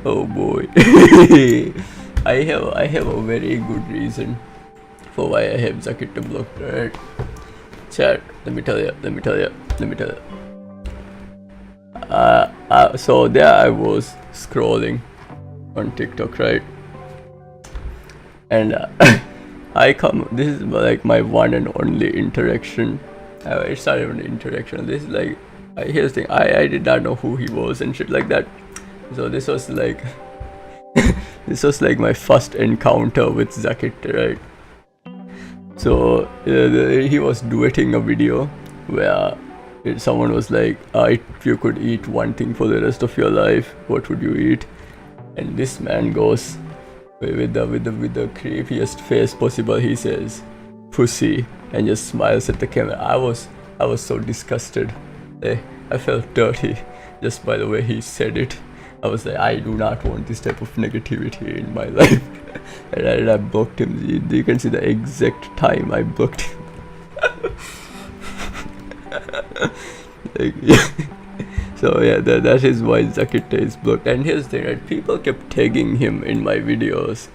Oh boy. I have a very good reason for why I have Zakit to block, right? Chat, let me tell you. So there I was scrolling on TikTok, right? And this is like my one and only interaction. It's not even an interaction. This is like, here's the thing. I did not know who he was and shit like that. So this was like, my first encounter with Zakit, right? So he was duetting a video where someone was like, if you could eat one thing for the rest of your life, what would you eat? And this man goes with the creepiest face possible. He says, "Pussy," and just smiles at the camera. I was so disgusted. I felt dirty just by the way he said it. I was like, I do not want this type of negativity in my life. And I blocked him. You can see the exact time I blocked him. So yeah, that is why Zakit is blocked. And here's the thing, right? People kept tagging him in my videos,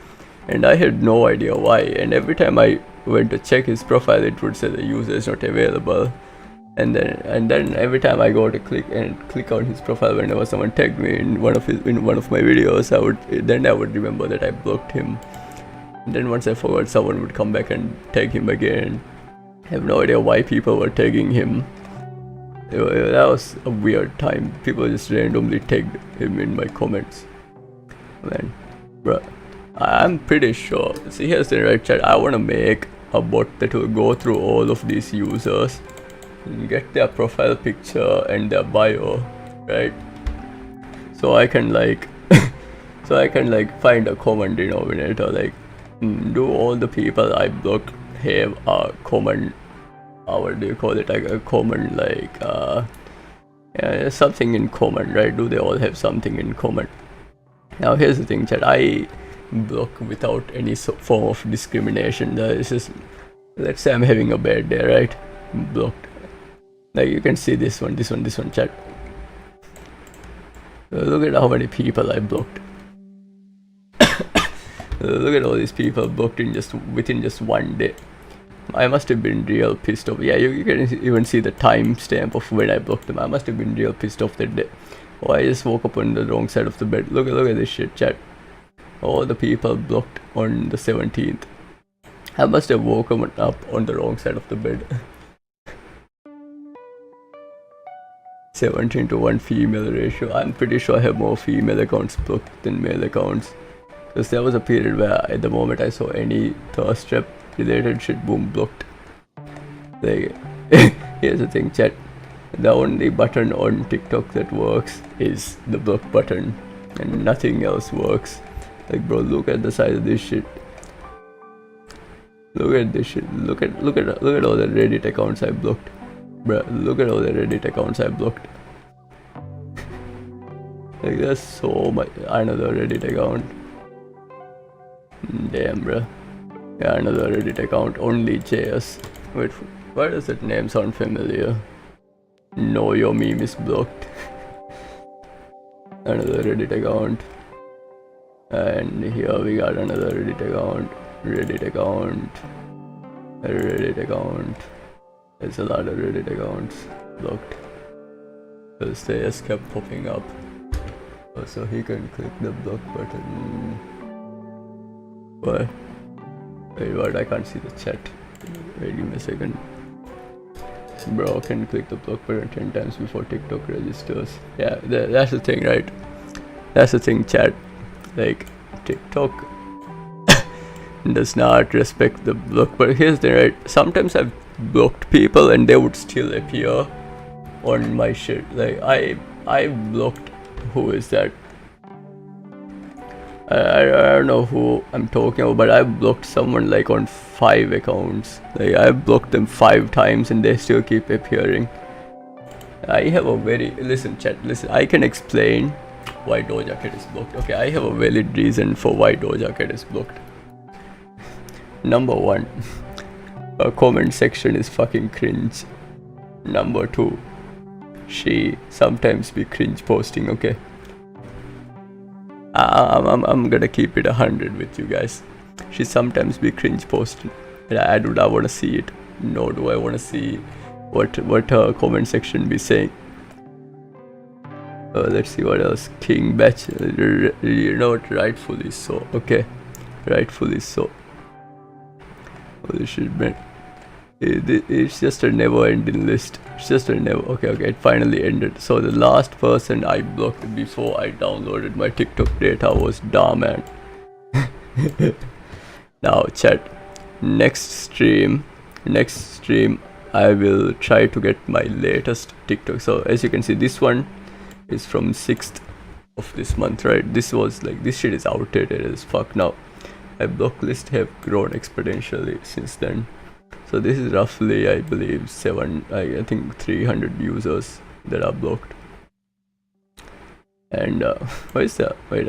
and I had no idea why. And every time I went to check his profile, it would say the user is not available. And then every time I go to click on his profile, whenever someone tagged me in one of my videos, I would remember that I blocked him. And then once I forgot, someone would come back and tag him again. I have no idea why people were tagging him. That was a weird time. People just randomly tagged him in my comments. Man, bruh, I'm pretty sure. See, here's the right, chat. I want to make a bot that will go through all of these users, get their profile picture and their bio, right? So I can like find a common denominator, like do all the people I blocked have a common, what do you call it, like a common, like yeah, something in common, right? Do they all have something in common? Now here's the thing, chat. I block without any form of discrimination. It's just, let's say I'm having a bad day, right? Blocked. Like you can see this one, chat. Look at how many people I blocked. Look at all these people blocked within just one day. I must have been real pissed off. Yeah, you can even see the timestamp of when I blocked them. I must have been real pissed off that day. Oh, I just woke up on the wrong side of the bed. Look at this shit, chat. all the people blocked on the 17th. I must have woken up on the wrong side of the bed. 17 to 1 female ratio. I'm pretty sure I have more female accounts blocked than male accounts. Because there was a period where at the moment I saw any thirst trap related shit, boom, blocked. Like, here's the thing, chat. The only button on TikTok that works is the block button, and nothing else works. Like, bro, look at the size of this shit. Look at this shit. Look at all the Reddit accounts I blocked. Bruh, look at all the Reddit accounts I blocked. Like, there's so much. Another Reddit account. Damn, bruh. Yeah, another Reddit account. Only JS. Wait, why does that name sound familiar? No, your meme is blocked. Another Reddit account. And here we got another Reddit account. Reddit account. Reddit account. There's a lot of Reddit accounts blocked. Because they just kept popping up. So he can click the block button. What? Wait, what? I can't see the chat. Wait, give me a second. Bro can click the block button 10 times before TikTok registers. Yeah, that's the thing, right? That's the thing, chat. Like, TikTok does not respect the block. But here's the thing, right? Sometimes I've blocked people and they would still appear on my shit. Like, I blocked, who is that? I don't know who I'm talking about, but I blocked someone like on 5 accounts. Like, I blocked them 5 times and they still keep appearing. I have a very, listen chat, listen, I can explain why Doja Cat is blocked. Okay, I have a valid reason for why Doja Cat is blocked. Number 1, her comment section is fucking cringe. Number 2, she sometimes be cringe posting, okay? I'm gonna keep it 100 with you guys. She sometimes be cringe posting. I do not want to see it. Nor do I want to see what her comment section be saying. Let's see what else. King Batch, you know what? Rightfully so. Okay, rightfully so. Holy shit, man. It's just a never-ending list. It's just a never. Okay, it finally ended. So the last person I blocked before I downloaded my TikTok data was Darman. Now, chat. Next stream, I will try to get my latest TikTok. So as you can see, this one is from 6th of this month, right? This was like, this shit is outdated as fuck now. My block list have grown exponentially since then. So this is roughly, I believe, I think 300 users that are blocked. And what is that? Wait,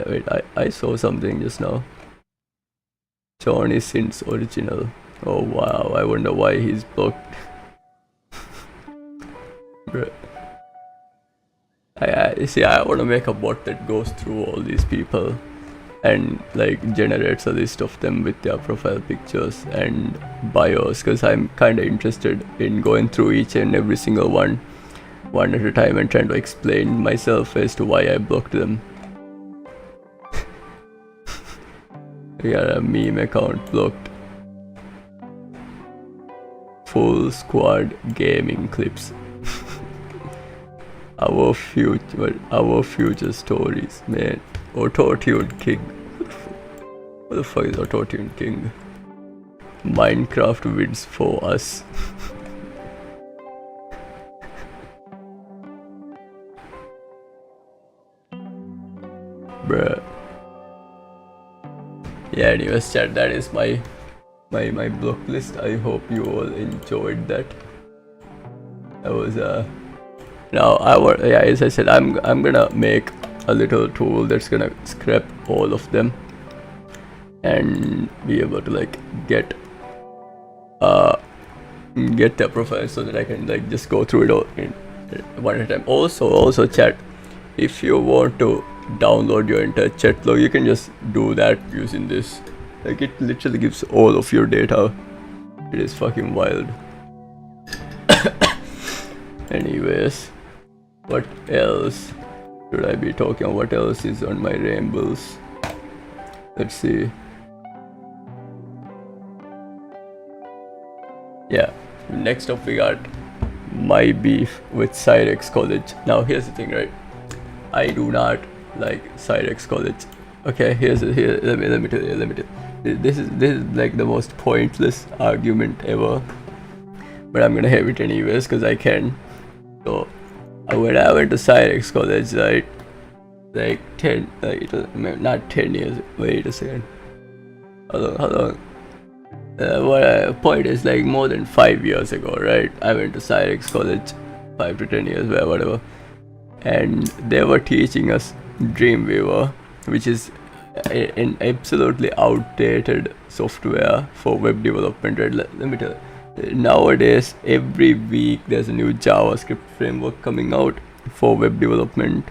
I saw something just now. Johnny Sins original. Oh wow, I wonder why he's blocked. Bruh. I see, I want to make a bot that goes through all these people and like generates a list of them with their profile pictures and bios, because I'm kind of interested in going through each and every single one at a time and trying to explain myself as to why I blocked them. We got a meme account blocked. Full squad gaming clips. Our future stories, man. Auto-Tune King. What the fuck is Auto-Tune King? Minecraft wins for us. Bruh. Yeah, anyways, chat, that is my block list. I hope you all enjoyed that. That was now as I said, I'm gonna make a little tool that's gonna scrap all of them and be able to like get their profile so that I can like just go through it all in one at a time. Also chat, if you want to download your entire chat log, you can just do that using this. Like, it literally gives all of your data. It is fucking wild. Anyways, what else should I be talking about? What else is on my rambles? Let's see. Yeah, next up we got my beef with Cyrex College. Now here's the thing, right? I do not like Cyrex College. Okay, here. Let me tell you. This is like the most pointless argument ever, but I'm gonna have it anyways because I can. So when I went to Cyrex College, right, like it was not 10 years. Wait a second. Hold on. Point is like more than 5 years ago, right? I went to Cyrex College, 5 to 10 years, whatever, and they were teaching us Dreamweaver, which is an absolutely outdated software for web development. Right? Let me tell you, nowadays every week there's a new JavaScript framework coming out for web development,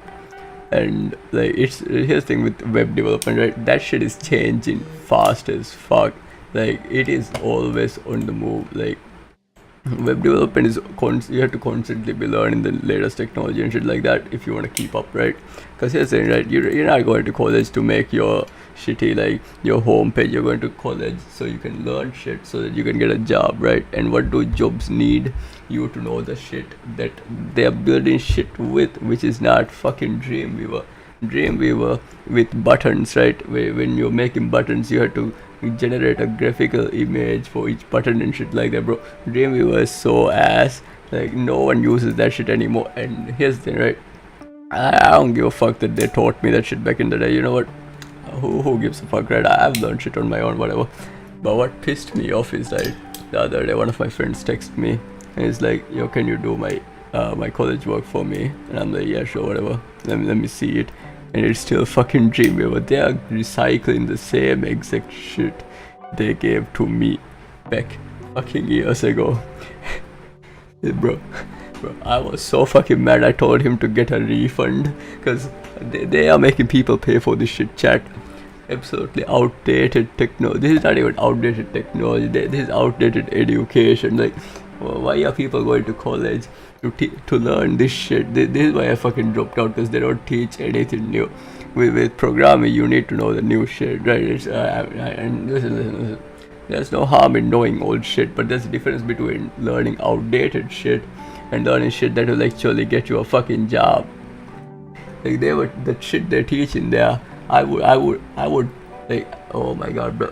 and like here's the thing with web development, right? That shit is changing fast as fuck. Like it is always on the move. Like web development is you have to constantly be learning the latest technology and shit like that if you want to keep up, right? Because here's the thing, right? You're not going to college to make your shitty like your homepage. You're going to college so you can learn shit so that you can get a job, right? And what do jobs need? You to know the shit that they're building shit with, which is not fucking Dreamweaver with buttons, right? When you're making buttons, you have to generate a graphical image for each button and shit like that, bro. Dreamweaver is so ass. Like no one uses that shit anymore. And here's the thing, right? I don't give a fuck that they taught me that shit back in the day. You know what? Who gives a fuck, right? I've learned shit on my own, whatever. But what pissed me off is, right, the other day one of my friends texted me and he's like, yo, can you do my my college work for me? And I'm like, yeah, sure, whatever. Let me see it. And it's still fucking Dreamweaver. They are recycling the same exact shit they gave to me back fucking years ago. bro, I was so fucking mad. I told him to get a refund because they are making people pay for this shit, chat. Absolutely outdated technology. This is not even outdated technology. This is outdated education. Like, why are people going to college to learn this shit? This is why I fucking dropped out, because they don't teach anything new. With programming, you need to know the new shit, right? And listen. There's no harm in knowing old shit, but there's a difference between learning outdated shit and learning shit that will actually get you a fucking job. Like the shit they're teaching there. I would like, oh my god, bro.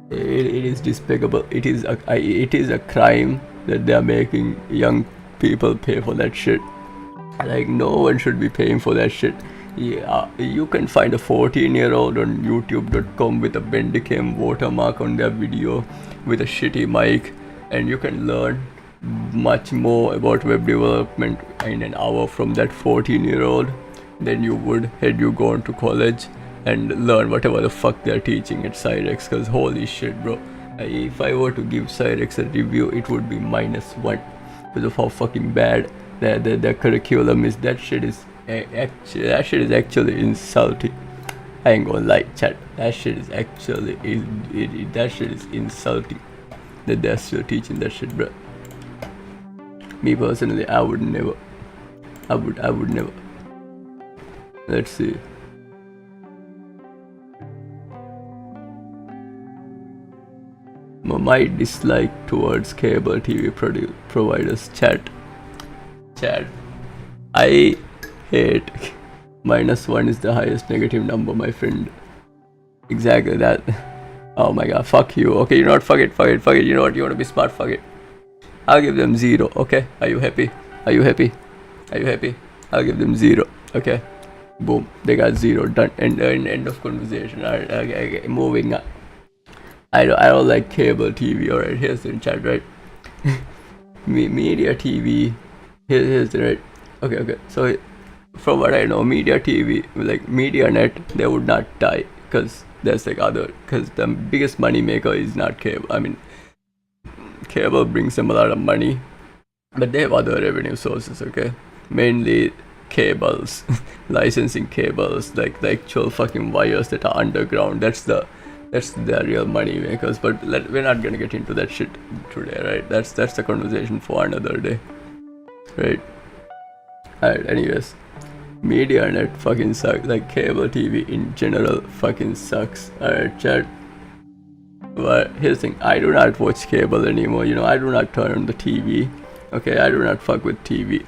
It is despicable. It is a crime that they are making young people pay for that shit. Like no one should be paying for that shit. Yeah, you can find a 14-year-old on YouTube.com with a Bandicam watermark on their video with a shitty mic, and you can learn much more about web development in an hour from that 14-year-old than you would had you gone to college and learn whatever the fuck they're teaching at Cyrex. Cause holy shit, bro. If I were to give Cyrex a review, it would be -1 because of how fucking bad their curriculum is. That shit is actually insulting. I ain't gonna lie, chat. That shit is actually that shit is insulting that they're still teaching that shit, bro. Me personally, I would never. Let's see. My dislike towards cable TV providers, chat. I hate -1 is the highest negative number, my friend. Exactly that. Oh my god, fuck you. Okay, you know what? Fuck it. You know what? You want to be smart? Fuck it. I'll give them 0. Okay, are you happy? I'll give them 0. Okay, boom. They got 0. Done. End of conversation. Alright, okay, moving on. I don't like cable TV. Alright, here's the chat, right? Media TV. Here's the right. Okay. So from what I know, Media TV, like MediaNet, they would not die because there's like because the biggest money maker is not cable. I mean, cable brings them a lot of money, but they have other revenue sources. Okay, mainly cables, licensing cables, like the actual fucking wires that are underground. That's the real money makers. But we're not gonna get into that shit today, right? That's the conversation for another day, right? Alright, anyways, MediaNet fucking sucks. Like cable TV in general fucking sucks. Alright, chat. But here's the thing, I do not watch cable anymore. I do not turn on the TV. Okay, I do not fuck with TV.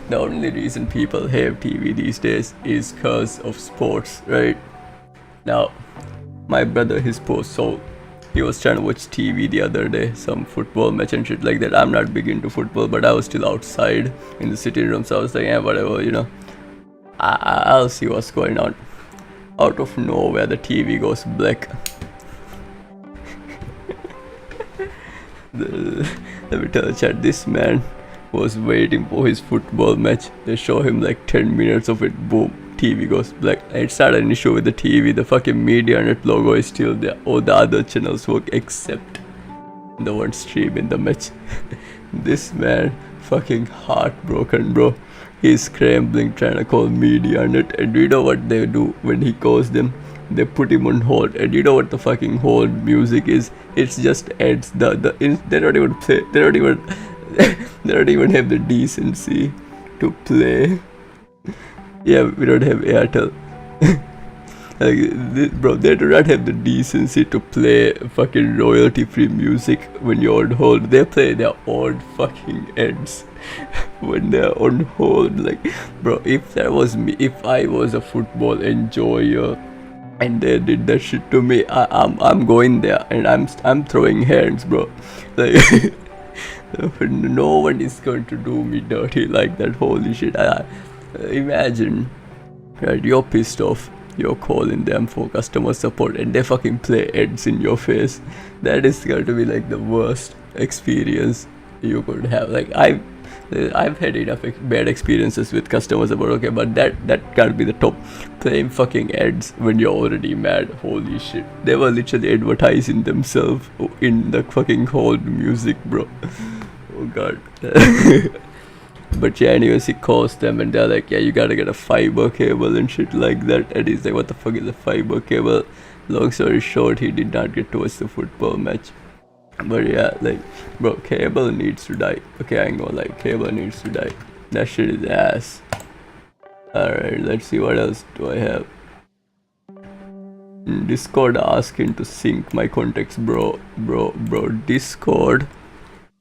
The only reason people have TV these days is cause of sports, right? Now, my brother, his post, so he was trying to watch TV the other day, some football match and shit like that. I'm not big into football, but I was still outside in the sitting room, so I was like, yeah, whatever, I'll see what's going on. Out of nowhere, the TV goes black. Let me tell you, chat, this man was waiting for his football match. They show him like 10 minutes of it, boom, TV goes black. It's not an issue with the TV, the fucking MediaNet logo is still there. All the other channels work except the one streaming the match. This man fucking heartbroken, bro. He's scrambling trying to call MediaNet, and do you know what they do when he calls them? They put him on hold, and you know what the fucking hold music is? It's just ads. They don't even play. They don't even have the decency to play. Yeah, we don't have Airtel. Bro, they do not have the decency to play fucking royalty-free music when you're on hold. They play their own fucking ads when they're on hold. Like, bro, if that was me, if I was a football enjoyer and they did that shit to me, I'm going there and I'm throwing hands, bro. Like, no one is going to do me dirty like that. Holy shit! Imagine, right? You're pissed off. You're calling them for customer support and they fucking play ads in your face. That is going to be like the worst experience you could have. Like, I've had enough bad experiences with customer support, okay, but that can't be the top. Playing fucking ads when you're already mad. Holy shit. They were literally advertising themselves in the fucking hold music, bro. Oh god. But yeah, anyways, he calls them and they're like, yeah, you gotta get a fiber cable and shit like that. And he's like, what the fuck is a fiber cable? Long story short, he did not get to watch the football match. But yeah, like, bro, cable needs to die. Okay, I ain't gonna lie, cable needs to die. That shit is ass. Alright, let's see what else do I have. Discord asking to sync my contacts, bro, Discord.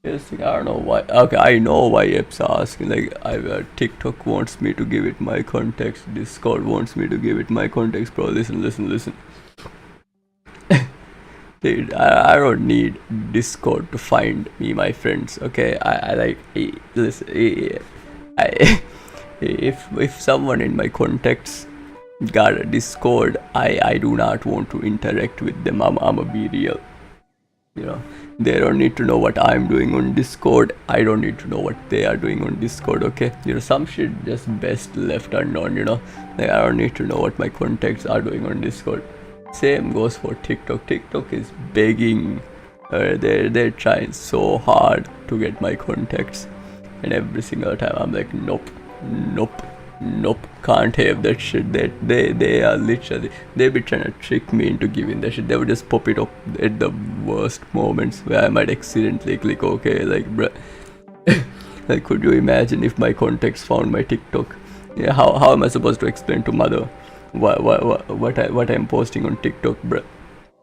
Yes, I don't know why. Okay, I know why apps are asking. Like, TikTok wants me to give it my contacts. Discord wants me to give it my contacts, bro. Listen. Dude, I don't need Discord to find me my friends. Okay, I like, listen. If someone in my contacts got a Discord, I do not want to interact with them. I'ma be real. They don't need to know what I'm doing on Discord. I don't need to know what they are doing on Discord, okay? Some shit just best left unknown, Like, I don't need to know what my contacts are doing on Discord. Same goes for TikTok. TikTok is begging. They're trying so hard to get my contacts. And every single time I'm like, nope. Can't have that shit. They are literally, they be trying to trick me into giving that shit. They would just pop it up at the worst moments where I might accidentally click okay. Like, bruh. Like, could you imagine if my contacts found my TikTok? Yeah, how am I supposed to explain to mother what I'm posting on TikTok, bruh?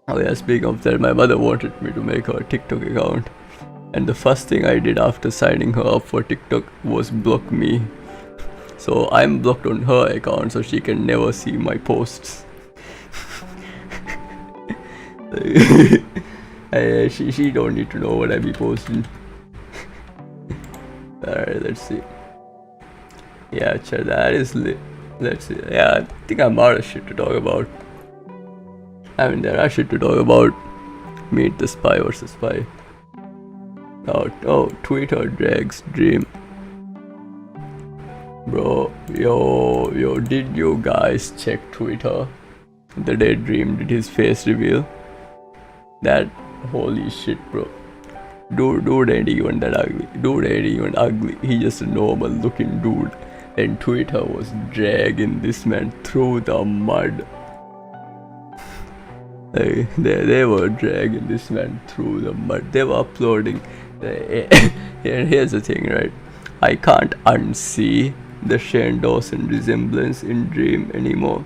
Oh yeah, speaking of that, my mother wanted me to make her TikTok account, and the first thing I did after signing her up for TikTok was block me. So I'm blocked on her account so she can never see my posts. She don't need to know what I be posting. Alright, let's see. Yeah, chat, that is lit. Let's see. Yeah, I think I'm out of shit to talk about. I mean, there are shit to talk about. Meet the Spy versus Spy. Oh, Twitter drags dream. Bro, yo, did you guys check Twitter the day Dream did his face reveal? That, holy shit, bro. Dude ain't even that ugly. Dude ain't even ugly. He just a normal looking dude. And Twitter was dragging this man through the mud. They were dragging this man through the mud. They were uploading. And here's the thing, right? I can't unsee the Shane Dawson resemblance in Dream anymore.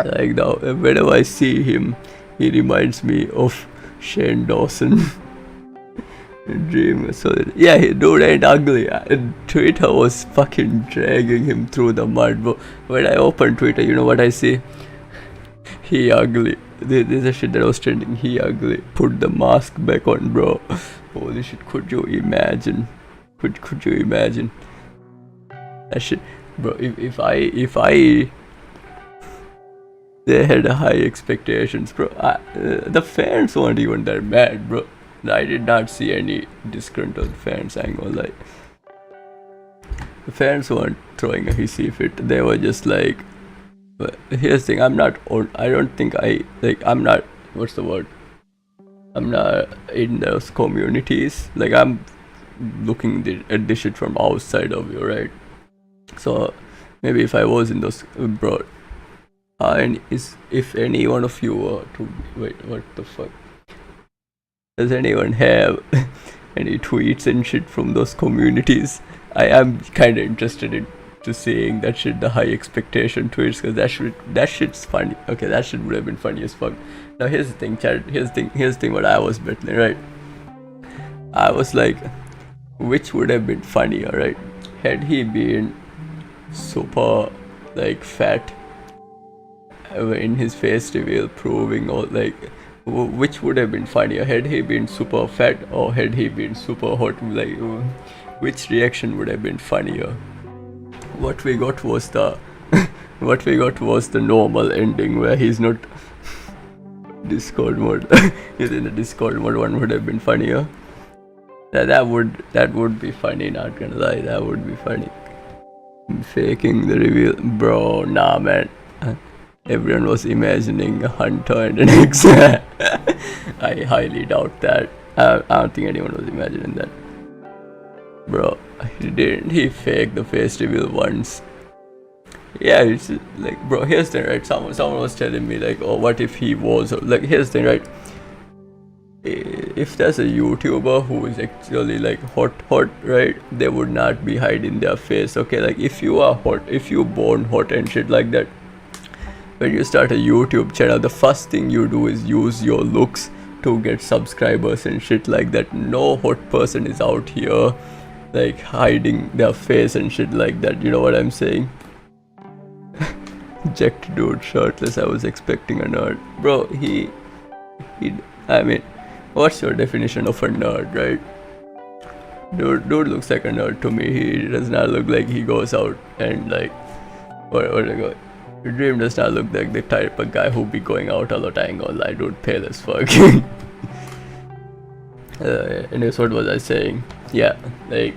Like now, whenever I see him, he reminds me of Shane Dawson. Dream. So yeah, dude ain't ugly. Twitter was fucking dragging him through the mud, bro. When I open Twitter, you know what I see? He ugly. This is the shit that was trending. He ugly. Put the mask back on, bro. Holy shit! Could you imagine? Could you imagine? That shit, bro. If I they had high expectations, bro. The fans weren't even that bad, bro. I did not see any disgruntled fans, I ain't gonna lie. The fans weren't throwing a hissy fit. They were just like, here's the thing, I'm not, what's the word? I'm not in those communities. Like, I'm looking at this shit from outside of you, right? So, maybe if I was in those, bro, and if any one of you were to, wait, what the fuck? Does anyone have any tweets and shit from those communities? I am kind of interested in to seeing that shit, the high expectation tweets, because that shit's funny. Okay, that shit would have been funny as fuck. Now here's the thing, chat. Here's the thing. What I was betting, right? I was like, which would have been funnier, right? Had he been super like fat in his face reveal, proving all like. Which would have been funnier, had he been super fat or had he been super hot? Like, which reaction would have been funnier? What we got was the normal ending where he's not Discord mode. He's in the Discord mode. One would have been funnier. That would be funny. Not gonna lie, that would be funny. Faking the reveal, bro. Nah, man. Everyone was imagining a hunter and an ex. I highly doubt that. I don't think anyone was imagining that. Bro, he faked the face reveal once. Yeah, it's like, bro, here's the thing, right? Someone was telling me, like, oh, what if he was, like, here's the thing, right? If there's a YouTuber who is actually like hot, right? They would not be hiding their face, okay? Like, if you are hot, if you born hot and shit like that, when you start a YouTube channel, the first thing you do is use your looks to get subscribers and shit like that. No hot person is out here like hiding their face and shit like that. You know what I'm saying? Jacked dude shirtless. I was expecting a nerd, bro. I mean, what's your definition of a nerd, right? Dude looks like a nerd to me. He does not look like he goes out and like what I go. Dream does not look like the type of guy who be going out a lot. I ain't gonna lie, dude, pale as fuck. Anyways, what was I saying? Yeah, like,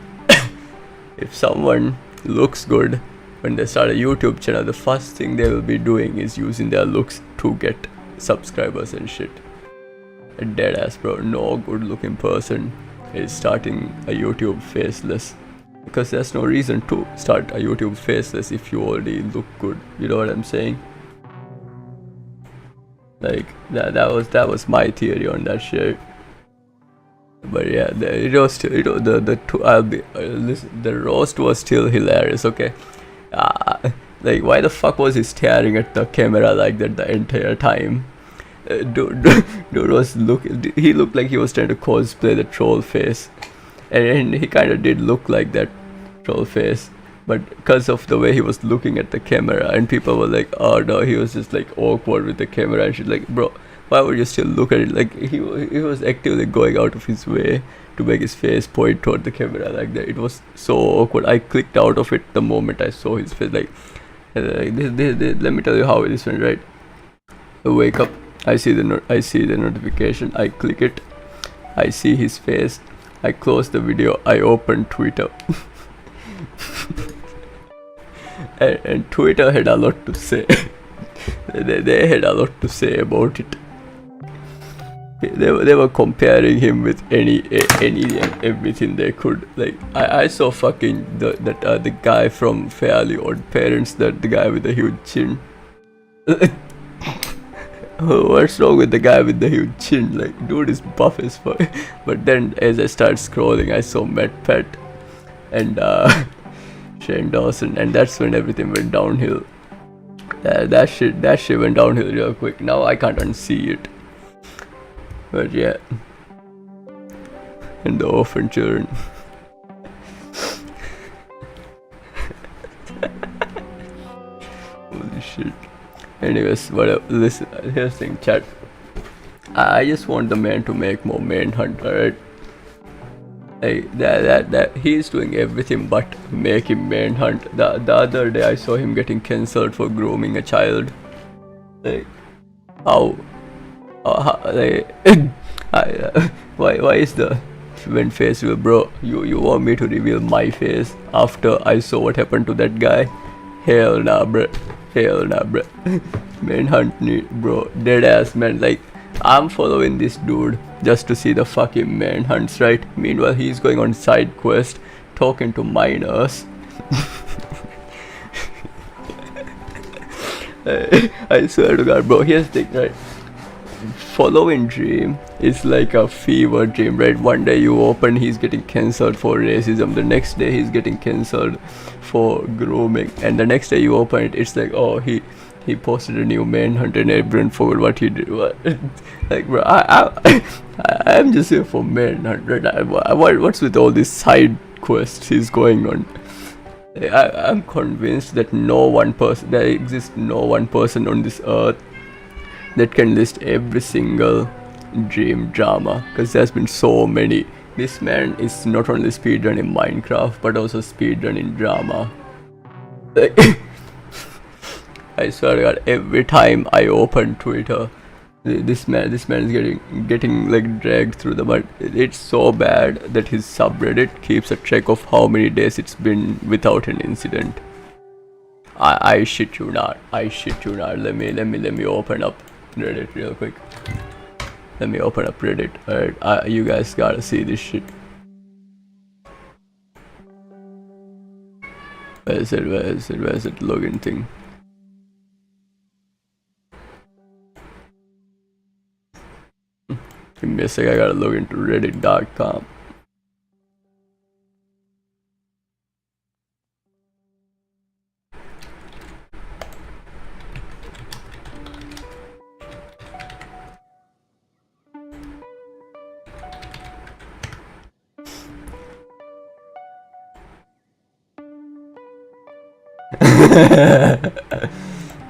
if someone looks good when they start a YouTube channel, the first thing they will be doing is using their looks to get subscribers and shit. A dead ass, bro. No good looking person is starting a YouTube faceless. Because there's no reason to start a YouTube faceless if you already look good. You know what I'm saying? Like, that was my theory on that shit. But yeah, the roast was still hilarious. Okay, like, why the fuck was he staring at the camera like that the entire time? Dude was he looked like he was trying to cosplay the troll face. And he kind of did look like that troll face, but because of the way he was looking at the camera, and people were like, oh no, he was just like awkward with the camera and shit. Like, bro, why would you still look at it? Like, he was actively going out of his way to make his face point toward the camera like that. It was so awkward. I clicked out of it the moment I saw his face. Like, let me tell you how this went, right? I wake up, I see the notification, I click it, I see his face, I close the video, I open Twitter. and Twitter had a lot to say. they had a lot to say about it. They were comparing him with any and everything they could. Like, I saw fucking the guy from Fairly Odd Parents, the guy with the huge chin. What's wrong with the guy with the huge chin? Like, dude is buff as fuck. But then as I started scrolling, I saw Matt Pat, and Shane Dawson, and that's when everything went downhill. That shit went downhill real quick. Now I can't unsee it. But yeah, and the orphan children. Holy shit. Anyways, whatever. Listen, here's the thing, chat. I just want the man to make more Manhunt, alright? Like, that he's doing everything but making Manhunt. The other day I saw him getting cancelled for grooming a child. Like, how like, why is the when face reveal, bro? You want me to reveal my face after I saw what happened to that guy? Hell nah, bro. Hell nah, bro. Manhunt need, bro. Dead ass, man. Like, I'm following this dude just to see the fucking manhunts, right? Meanwhile, he's going on side quest, talking to minors. I swear to God, bro. Here's the thing, right? Following dream is like a fever dream, right? One day you open, he's getting cancelled for racism. The next day he's getting cancelled for grooming, and the next day you open it, it's like, oh, he posted a new manhunt and everyone forgot what he did. What? Like, bro, I'm just here for manhunt, right? What's with all these side quests he's going on? I'm convinced that there exists no one person on this earth that can list every single dream drama, because there's been so many. This man is not only speedrunning Minecraft but also speedrunning drama. Like, I swear to God, every time I open Twitter, this man is getting like dragged through the mud. It's so bad that his subreddit keeps a track of how many days it's been without an incident. I shit you not. I shit you not. Let me open up Reddit real quick. Let me open up Reddit. Alright, you guys gotta see this shit. Where is it? Login thing. Give me a sec, I gotta log into reddit.com.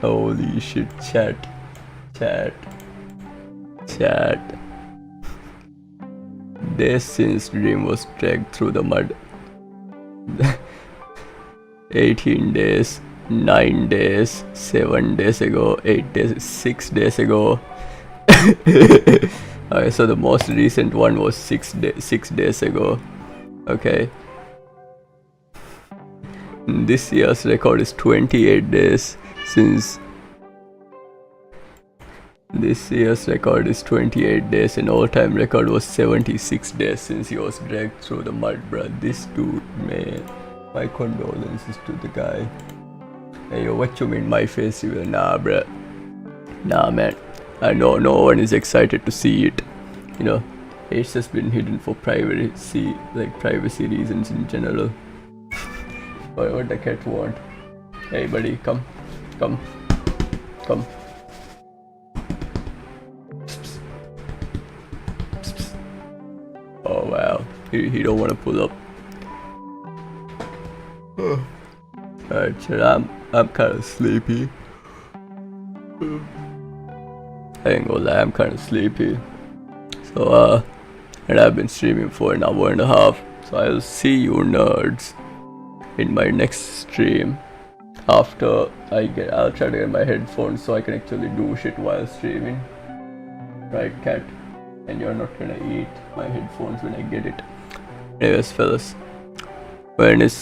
Holy shit, chat. Days since dream was dragged through the mud. 18 days, 9 days, 7 days ago, 8 days, 6 days ago. Okay, so the most recent one was 6 days ago. Okay. This year's record is 28 days since. This year's record is 28 days, and all-time record was 76 days since he was dragged through the mud, bruh. This dude, man. My condolences to the guy. Hey, yo, what you mean my face reveal? Nah, bruh. Nah, man. I know no one is excited to see it. You know, it's just been hidden for privacy reasons in general. What the cat want? Hey, buddy, come. Oh wow, he don't want to pull up. Alright, shit, I'm kind of sleepy. I ain't gonna lie, I'm kind of sleepy. So and I've been streaming for an hour and a half. So I'll see you nerds in my next stream. After I'll try to get my headphones so I can actually do shit while streaming. Right, cat? And you're not gonna eat my headphones when I get it. Anyways, fellas, where is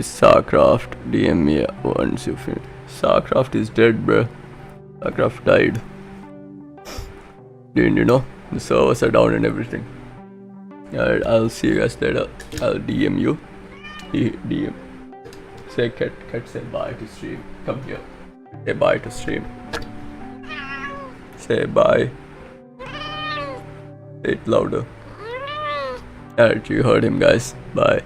Starcraft? DM me once you finish. Starcraft is dead, bruh. Starcraft died. Didn't you know? The servers are down and everything. Alright, I'll see you guys later. I'll DM you. DM. Say cat say bye to stream. Come here. Say bye to stream. Say bye. Say it louder. Alright, you heard him, guys. Bye.